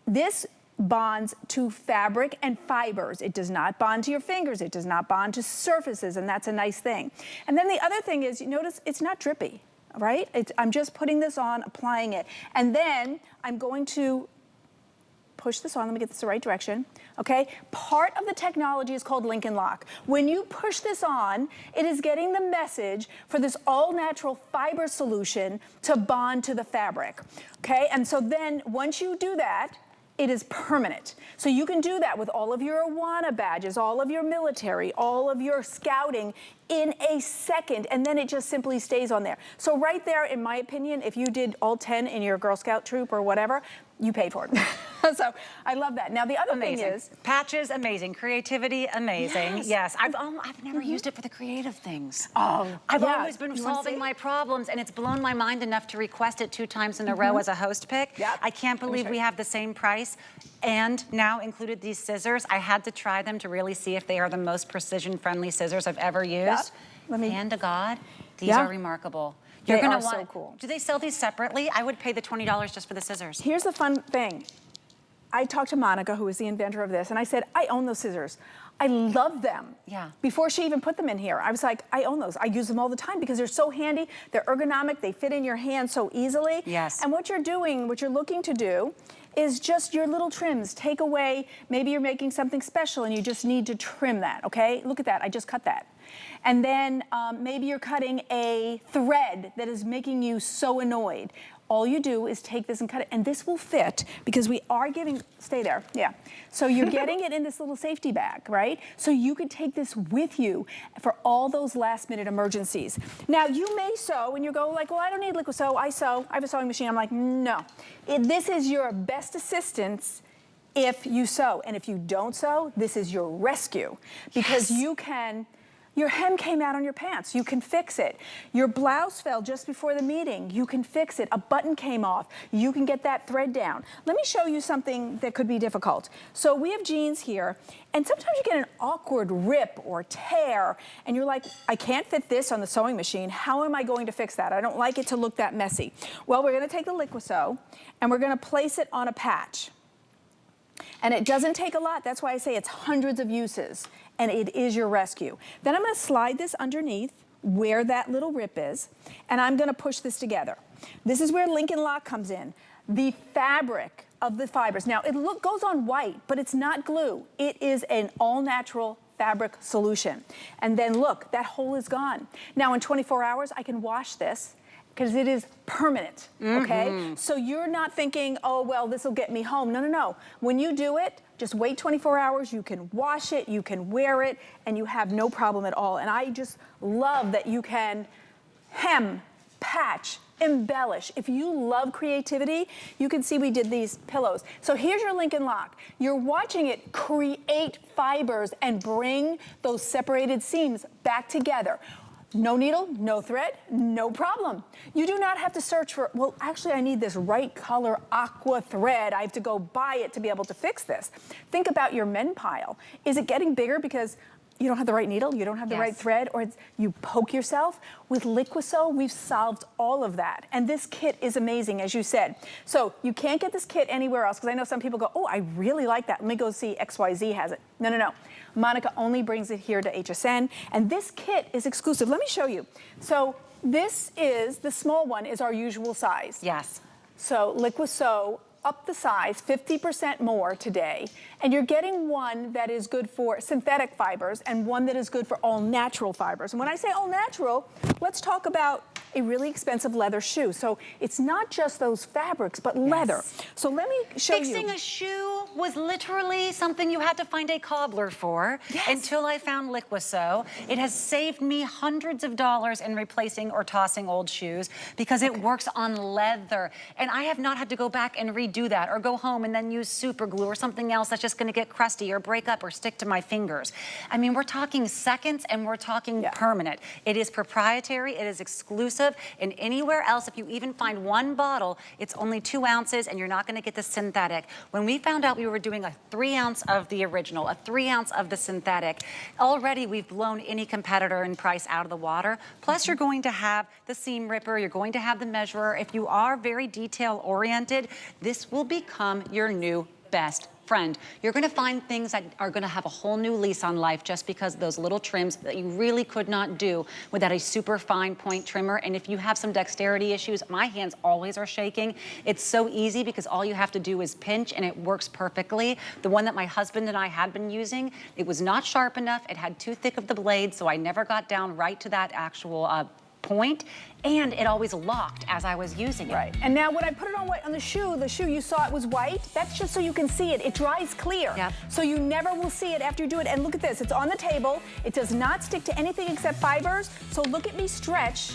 This bonds to fabric and fibers. It does not bond to your fingers. It does not bond to surfaces, and that's a nice thing. And then the other thing is, you notice it's not drippy, right? I'm just putting this on, applying it. And then I'm going to push this on. Let me get this the right direction. Okay, part of the technology is called Lincoln Lock. When you push this on, it is getting the message for this all-natural fiber solution to bond to the fabric. Okay, and so then once you do that, it is permanent. So you can do that with all of your Awana badges, all of your military, all of your scouting in a second, and then it just simply stays on there. So right there, in my opinion, if you did all 10 in your Girl Scout troop or whatever, you paid for it. So I love that. Now the other thing is patches, amazing. Creativity, amazing. Yes. I've never used it for the creative things. Oh, I've always been solving my problems, and it's blown my mind enough to request it 2 times in a row as a host pick. Yep. I can't believe we have the same price and now included these scissors. I had to try them to really see if they are the most precision-friendly scissors I've ever used. Yep. Hand to God, these are remarkable. You're gonna want, so cool. Do they sell these separately? I would pay the $20 just for the scissors. Here's the fun thing. I talked to Monica, who is the inventor of this, and I said, I own those scissors. I love them. Yeah. Before she even put them in here, I was like, I own those. I use them all the time because they're so handy. They're ergonomic. They fit in your hand so easily. Yes. And what you're doing, what you're looking to do is just your little trims. Take away, maybe you're making something special and you just need to trim that, okay? Look at that, I just cut that. And then maybe you're cutting a thread that is making you so annoyed. All you do is take this and cut it, and this will fit because we are giving, stay there, yeah. So you're getting it in this little safety bag, right? So you could take this with you for all those last minute emergencies. Now you may sew and you go like, well, I don't need liquid sew, I sew, I have a sewing machine. I'm like, no. This is your best assistance if you sew. And if you don't sew, this is your rescue because you can, your hem came out on your pants, you can fix it. Your blouse fell just before the meeting, you can fix it. A button came off, you can get that thread down. Let me show you something that could be difficult. So we have jeans here, and sometimes you get an awkward rip or tear, and you're like, I can't fit this on the sewing machine. How am I going to fix that? I don't like it to look that messy. Well, we're gonna take the Liquisew, and we're gonna place it on a patch. And it doesn't take a lot, that's why I say it's hundreds of uses, and it is your rescue. Then I'm gonna slide this underneath where that little rip is, and I'm gonna push this together. This is where Link and Lock comes in. The fabric of the fibers. Now, it goes on white, but it's not glue. It is an all-natural fabric solution. And then look, that hole is gone. Now, in 24 hours, I can wash this, because it is permanent, okay? So you're not thinking, oh, well, this will get me home. No, no, no. When you do it, just wait 24 hours, you can wash it, you can wear it, and you have no problem at all. And I just love that you can hem, patch, embellish. If you love creativity, you can see we did these pillows. So here's your Link and Lock. You're watching it create fibers and bring those separated seams back together. No needle, no thread, no problem. You do not have to search for, well, actually I need this right color aqua thread. I have to go buy it to be able to fix this. Think about your men pile. Is it getting bigger because you don't have the right needle, you don't have the right thread, or you poke yourself? With Liquisew, we've solved all of that. And this kit is amazing, as you said. So you can't get this kit anywhere else, because I know some people go, oh, I really like that. Let me go see XYZ has it. No, no, no. Monica only brings it here to HSN, and this kit is exclusive. Let me show you. So this is, the small one is our usual size. Yes. So Liquisew up the size 50% more today, and you're getting one that is good for synthetic fibers and one that is good for all natural fibers. And when I say all natural, let's talk about a really expensive leather shoe. So it's not just those fabrics, but leather. So let me show you. Fixing a shoe was literally something you had to find a cobbler for until I found Liquisew. It has saved me hundreds of dollars in replacing or tossing old shoes because it works on leather. And I have not had to go back and redo that or go home and then use super glue or something else that's just gonna get crusty or break up or stick to my fingers. I mean, we're talking seconds and we're talking permanent. It is proprietary, it is exclusive. And anywhere else, if you even find one bottle, it's only 2 ounces and you're not gonna get the synthetic. When we found out we were doing a 3 ounce of the original, a 3 ounce of the synthetic, already we've blown any competitor in price out of the water. Plus you're going to have the seam ripper, you're going to have the measurer. If you are very detail oriented, this will become your new best friend. You're gonna find things that are gonna have a whole new lease on life just because of those little trims that you really could not do without a super fine point trimmer. And if you have some dexterity issues, my hands always are shaking. It's so easy because all you have to do is pinch and it works perfectly. The one that my husband and I had been using, it was not sharp enough. It had too thick of the blade, so I never got down right to that actual point, and it always locked as I was using it. Right, and now when I put it on the shoe you saw it was white, that's just so you can see it. It dries clear. Yep. So you never will see it after you do it. And look at this, it's on the table. It does not stick to anything except fibers. So look at me stretch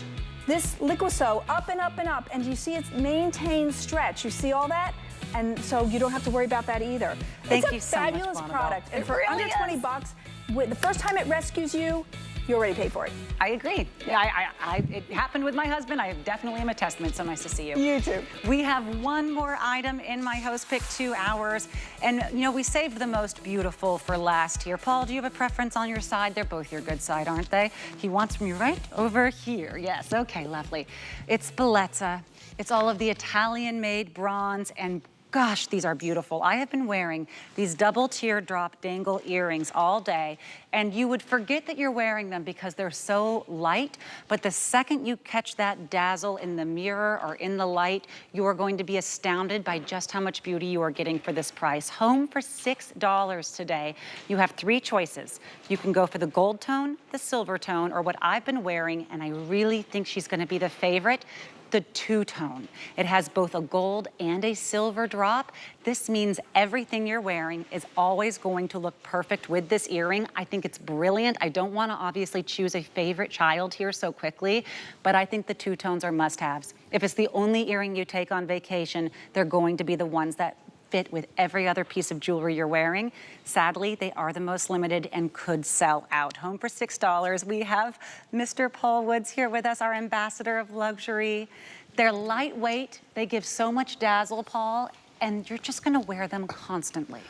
this Liquisew up and up and up, and you see it's maintained stretch. You see all that? And so you don't have to worry about that either. Thank you so much, It's a fabulous product, and for really under 20 bucks, the first time it rescues you, you already paid for it. I agree. It happened with my husband. I definitely am a testament. So nice to see you. You too. We have one more item in my host pick 2 hours. And you know, we saved the most beautiful for last here. Paul, do you have a preference on your side? They're both your good side, aren't they? He wants me right over here. Yes, okay, lovely. It's Bellezza. It's all of the Italian-made bronze and Gosh, these are beautiful. I have been wearing these double teardrop dangle earrings all day, and you would forget that you're wearing them because they're so light, but the second you catch that dazzle in the mirror or in the light, you are going to be astounded by just how much beauty you are getting for this price. Home for $6 today. You have 3 choices. You can go for the gold tone, the silver tone, or what I've been wearing, and I really think she's gonna be the favorite, the two-tone. It has both a gold and a silver drop. This means everything you're wearing is always going to look perfect with this earring. I think it's brilliant. I don't want to obviously choose a favorite child here so quickly, but I think the two-tones are must-haves. If it's the only earring you take on vacation, they're going to be the ones that fit with every other piece of jewelry you're wearing. Sadly, they are the most limited and could sell out. Home for $6. We have Mr. Paul Woods here with us, our ambassador of luxury. They're lightweight. They give so much dazzle, Paul, and you're just gonna wear them constantly.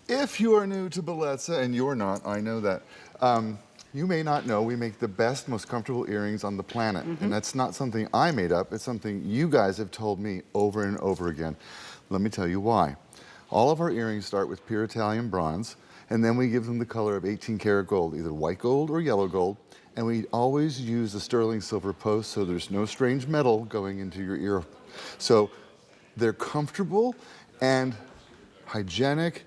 If you are new to Bellezza, and you're not, I know that, you may not know we make the best, most comfortable earrings on the planet. And that's not something I made up, it's something you guys have told me over and over again. Let me tell you why. All of our earrings start with pure Italian bronze, and then we give them the color of 18 karat gold, either white gold or yellow gold. And we always use the sterling silver post, so there's no strange metal going into your ear. So they're comfortable and hygienic,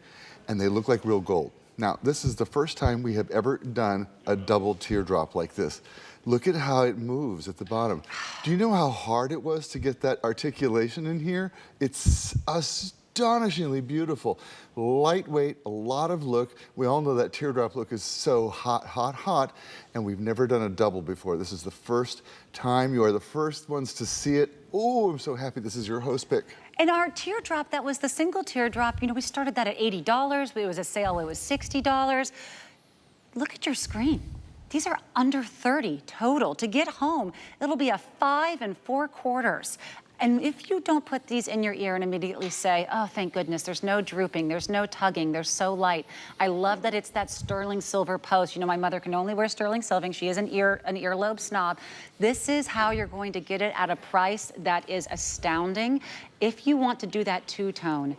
and they look like real gold. Now, this is the first time we have ever done a double teardrop like this. Look at how it moves at the bottom. Do you know how hard it was to get that articulation in here? It's astonishingly beautiful. Lightweight, a lot of look. We all know that teardrop look is so hot, hot, hot, and we've never done a double before. This is the first time. You are the first ones to see it. Oh, I'm so happy this is your host pick. And our teardrop, that was the single teardrop, you know, we started that at $80. It was a sale, it was $60. Look at your screen. These are under 30 total. To get home, it'll be a 5 4/4. And if you don't put these in your ear and immediately say, oh, thank goodness, there's no drooping, there's no tugging, they're so light. I love that it's that sterling silver post. You know, my mother can only wear sterling silver. She is an earlobe snob. This is how you're going to get it at a price that is astounding. If you want to do that two-tone,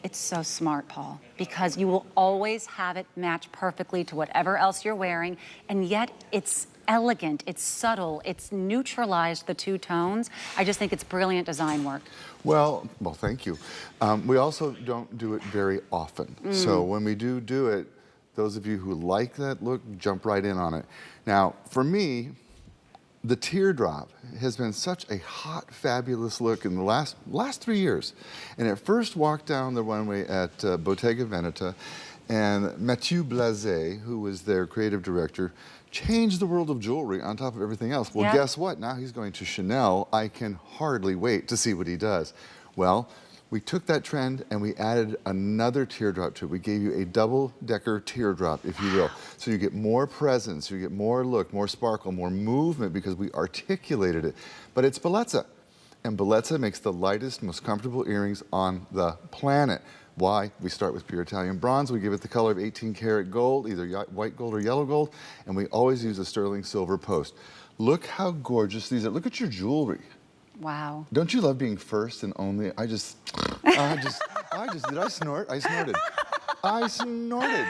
it's so smart, Paul, because you will always have it match perfectly to whatever else you're wearing, and yet it's elegant, it's subtle, it's neutralized the two tones. I just think it's brilliant design work. Well, thank you. We also don't do it very often. So when we do it, those of you who like that look, jump right in on it. Now, for me, the teardrop has been such a hot, fabulous look in the last 3 years. And it first walked down the runway at Bottega Veneta, and Mathieu Blazé, who was their creative director, changed the world of jewelry on top of everything else. Well, guess what? Now he's going to Chanel. I can hardly wait to see what he does. Well, we took that trend and we added another teardrop to it. We gave you a double-decker teardrop, if you will. So you get more presence, you get more look, more sparkle, more movement because we articulated it. But it's Bellezza. And Bellezza makes the lightest, most comfortable earrings on the planet. Why? We start with pure Italian bronze. We give it the color of 18 karat gold, either white gold or yellow gold. And we always use a sterling silver post. Look how gorgeous these are. Look at your jewelry. Wow. Don't you love being first and only? Did I snort? I snorted. I snorted.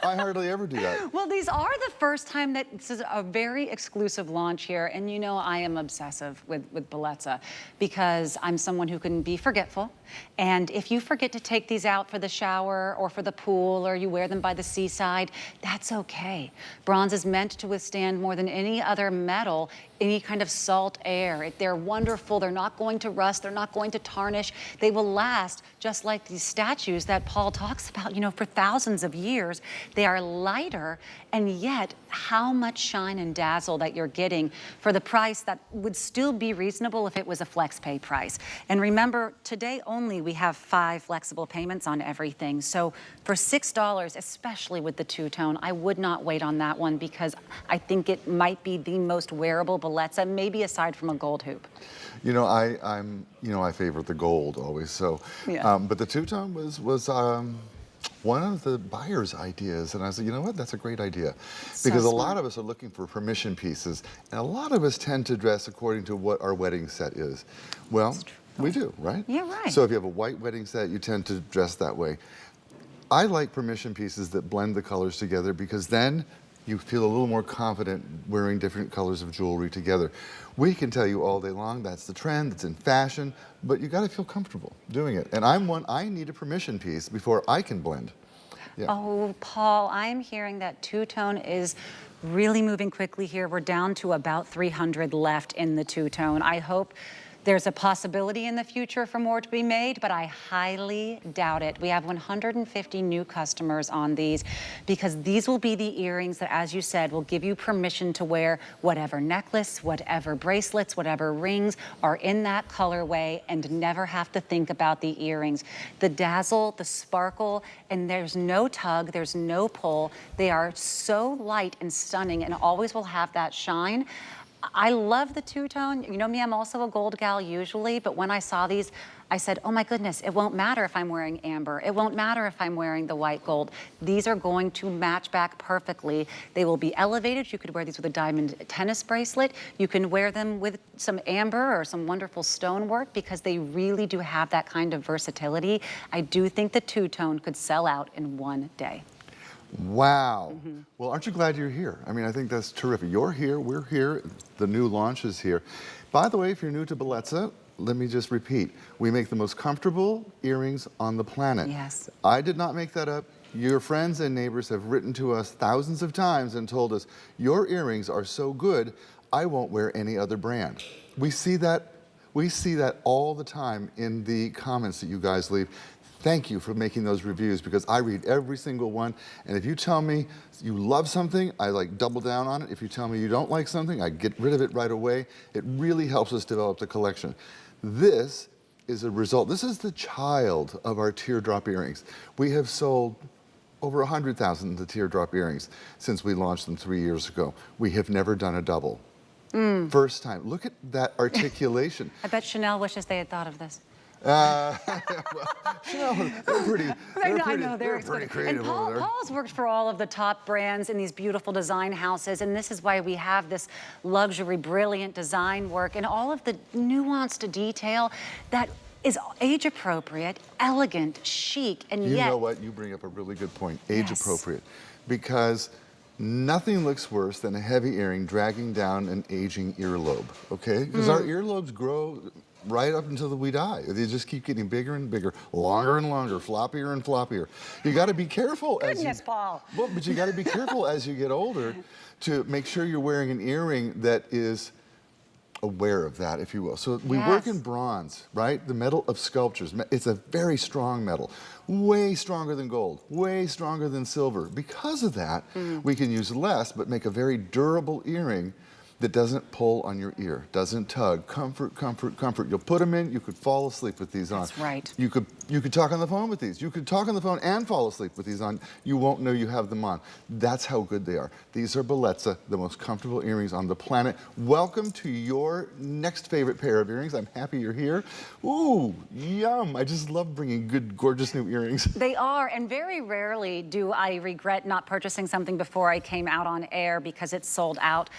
I hardly ever do that. Well, these are the first time that this is a very exclusive launch here. And you know I am obsessive with Bellezza because I'm someone who can be forgetful. And if you forget to take these out for the shower or for the pool or you wear them by the seaside, that's okay. Bronze is meant to withstand more than any other metal any kind of salt air. They're wonderful. They're not going to rust. They're not going to tarnish. They will last just like these statues that Paul talks about, you know, for thousands of years. They are lighter, and yet how much shine and dazzle that you're getting for the price that would still be reasonable if it was a flex pay price. And remember, today only we have 5 flexible payments on everything. So for $6, especially with the two-tone, I would not wait on that one because I think it might be the most wearable Bellezza, maybe aside from a gold hoop. You know, I favor the gold always. So, yeah. But the two-tone was one of the buyer's ideas, and I said, you know what, that's a great idea. Because a lot of us are looking for permission pieces, and a lot of us tend to dress according to what our wedding set is. Well, We do, right? Yeah, right. So if you have a white wedding set, you tend to dress that way. I like permission pieces that blend the colors together because then you feel a little more confident wearing different colors of jewelry together. We can tell you all day long that's the trend, it's in fashion, but you got to feel comfortable doing it. And I need a permission piece before I can blend. Yeah. Oh, Paul, I'm hearing that two-tone is really moving quickly here. We're down to about 300 left in the two-tone. I hope there's a possibility in the future for more to be made, but I highly doubt it. We have 150 new customers on these because these will be the earrings that, as you said, will give you permission to wear whatever necklace, whatever bracelets, whatever rings are in that colorway and never have to think about the earrings. The dazzle, the sparkle, and there's no tug, there's no pull. They are so light and stunning and always will have that shine. I love the two-tone. You know me, I'm also a gold gal usually, but when I saw these, I said, oh my goodness, it won't matter if I'm wearing amber. It won't matter if I'm wearing the white gold. These are going to match back perfectly. They will be elevated. You could wear these with a diamond tennis bracelet. You can wear them with some amber or some wonderful stonework because they really do have that kind of versatility. I do think the two-tone could sell out in one day. Wow. Well, aren't you glad you're here? I mean, I think that's terrific. You're here, we're here, the new launch is here. By the way, if you're new to Bellezza, let me just repeat. We make the most comfortable earrings on the planet. Yes. I did not make that up. Your friends and neighbors have written to us thousands of times and told us, your earrings are so good, I won't wear any other brand. We see that all the time in the comments that you guys leave. Thank you for making those reviews because I read every single one. And if you tell me you love something, I like double down on it. If you tell me you don't like something, I get rid of it right away. It really helps us develop the collection. This is a result. This is the child of our teardrop earrings. We have sold over 100,000 of the teardrop earrings since we launched them 3 years ago. We have never done a double. First time. Look at that articulation. I bet Chanel wishes they had thought of this. Well, Chanel, they're pretty creative over there. Paul's worked for all of the top brands in these beautiful design houses, and this is why we have this luxury, brilliant design work and all of the nuanced detail that is age appropriate, elegant, chic, and yet... You know what? You bring up a really good point. Age appropriate. Because nothing looks worse than a heavy earring dragging down an aging earlobe, okay? Because our earlobes grow right up until we die. They just keep getting bigger and bigger, longer and longer, floppier and floppier. You got to be careful. Paul. Well, but you got to be careful as you get older to make sure you're wearing an earring that is aware of that, if you will. So we work in bronze, right? The metal of sculptures. It's a very strong metal, way stronger than gold, way stronger than silver. Because of that, we can use less, but make a very durable earring that doesn't pull on your ear, doesn't tug. Comfort, comfort, comfort. You'll put them in, you could fall asleep with these on. That's right. You could talk on the phone with these. You could talk on the phone and fall asleep with these on. You won't know you have them on. That's how good they are. These are Bellezza, the most comfortable earrings on the planet. Welcome to your next favorite pair of earrings. I'm happy you're here. Ooh, yum. I just love bringing good, gorgeous new earrings. They are, and very rarely do I regret not purchasing something before I came out on air because it's sold out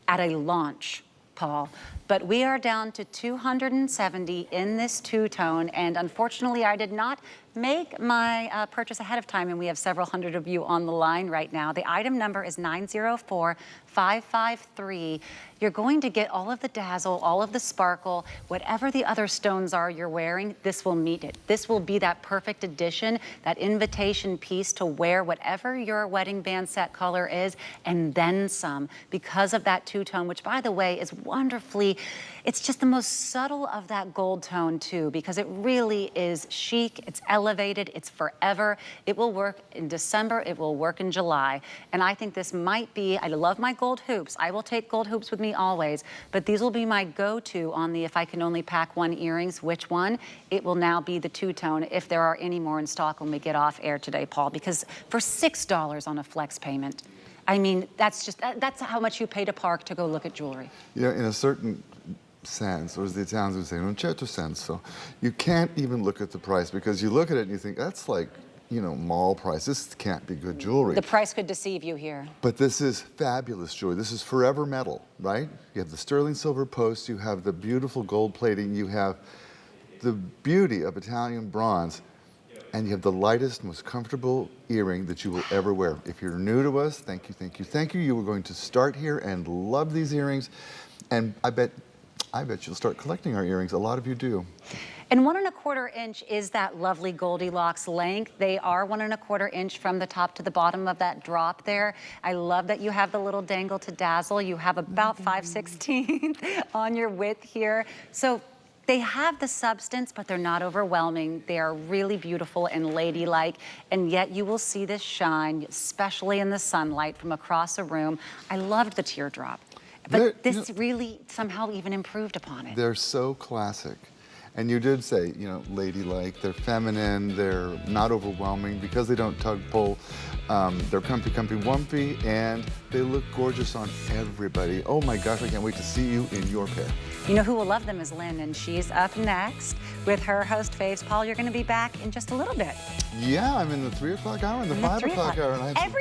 at a launch, Paul. But we are down to 270 in this two-tone, and unfortunately I did not make my purchase ahead of time, and we have several hundred of you on the line right now. The item number is 904553. You're going to get all of the dazzle, all of the sparkle, whatever the other stones are you're wearing, this will meet it. This will be that perfect addition, that invitation piece to wear whatever your wedding band set color is, and then some, because of that two-tone, which by the way is wonderfully, it's just the most subtle of that gold tone too, because it really is chic, it's elevated, it's forever. It will work in December, it will work in July. And I think this might be, I love my gold hoops. I will take gold hoops with me always, but these will be my go-to on the if I can only pack one earrings, which one? It will now be the two-tone if there are any more in stock when we get off air today, Paul, because for $6 on a flex payment, I mean, that's how much you pay to park to go look at jewelry. Yeah, in a certain sense, or as the Italians would say, in un certo senso, you can't even look at the price because you look at it and you think, that's like, you know, mall price. This can't be good jewelry. The price could deceive you here. But this is fabulous jewelry. This is forever metal, right? You have the sterling silver post, you have the beautiful gold plating, you have the beauty of Italian bronze, and you have the lightest, most comfortable earring that you will ever wear. If you're new to us, thank you, thank you, thank you. You are going to start here and love these earrings, and I bet you'll start collecting our earrings. A lot of you do. And 1 1/4 inch is that lovely Goldilocks length. They are 1 1/4 inch from the top to the bottom of that drop there. I love that you have the little dangle to dazzle. You have about 5/16 on your width here. So they have the substance, but they're not overwhelming. They are really beautiful and ladylike, and yet you will see this shine, especially in the sunlight from across a room. I loved the teardrop, but this really somehow even improved upon it. They're so classic. And you did say, you know, ladylike, they're feminine, they're not overwhelming because they don't tug pull. They're comfy, wumpy, and they look gorgeous on everybody. Oh my gosh, I can't wait to see you in your pair. You know who will love them is Lynn, and she's up next with her host Faves. Paul, you're going to be back in just a little bit. Yeah, I'm in the 3 o'clock hour and the 5 o'clock hour. And I have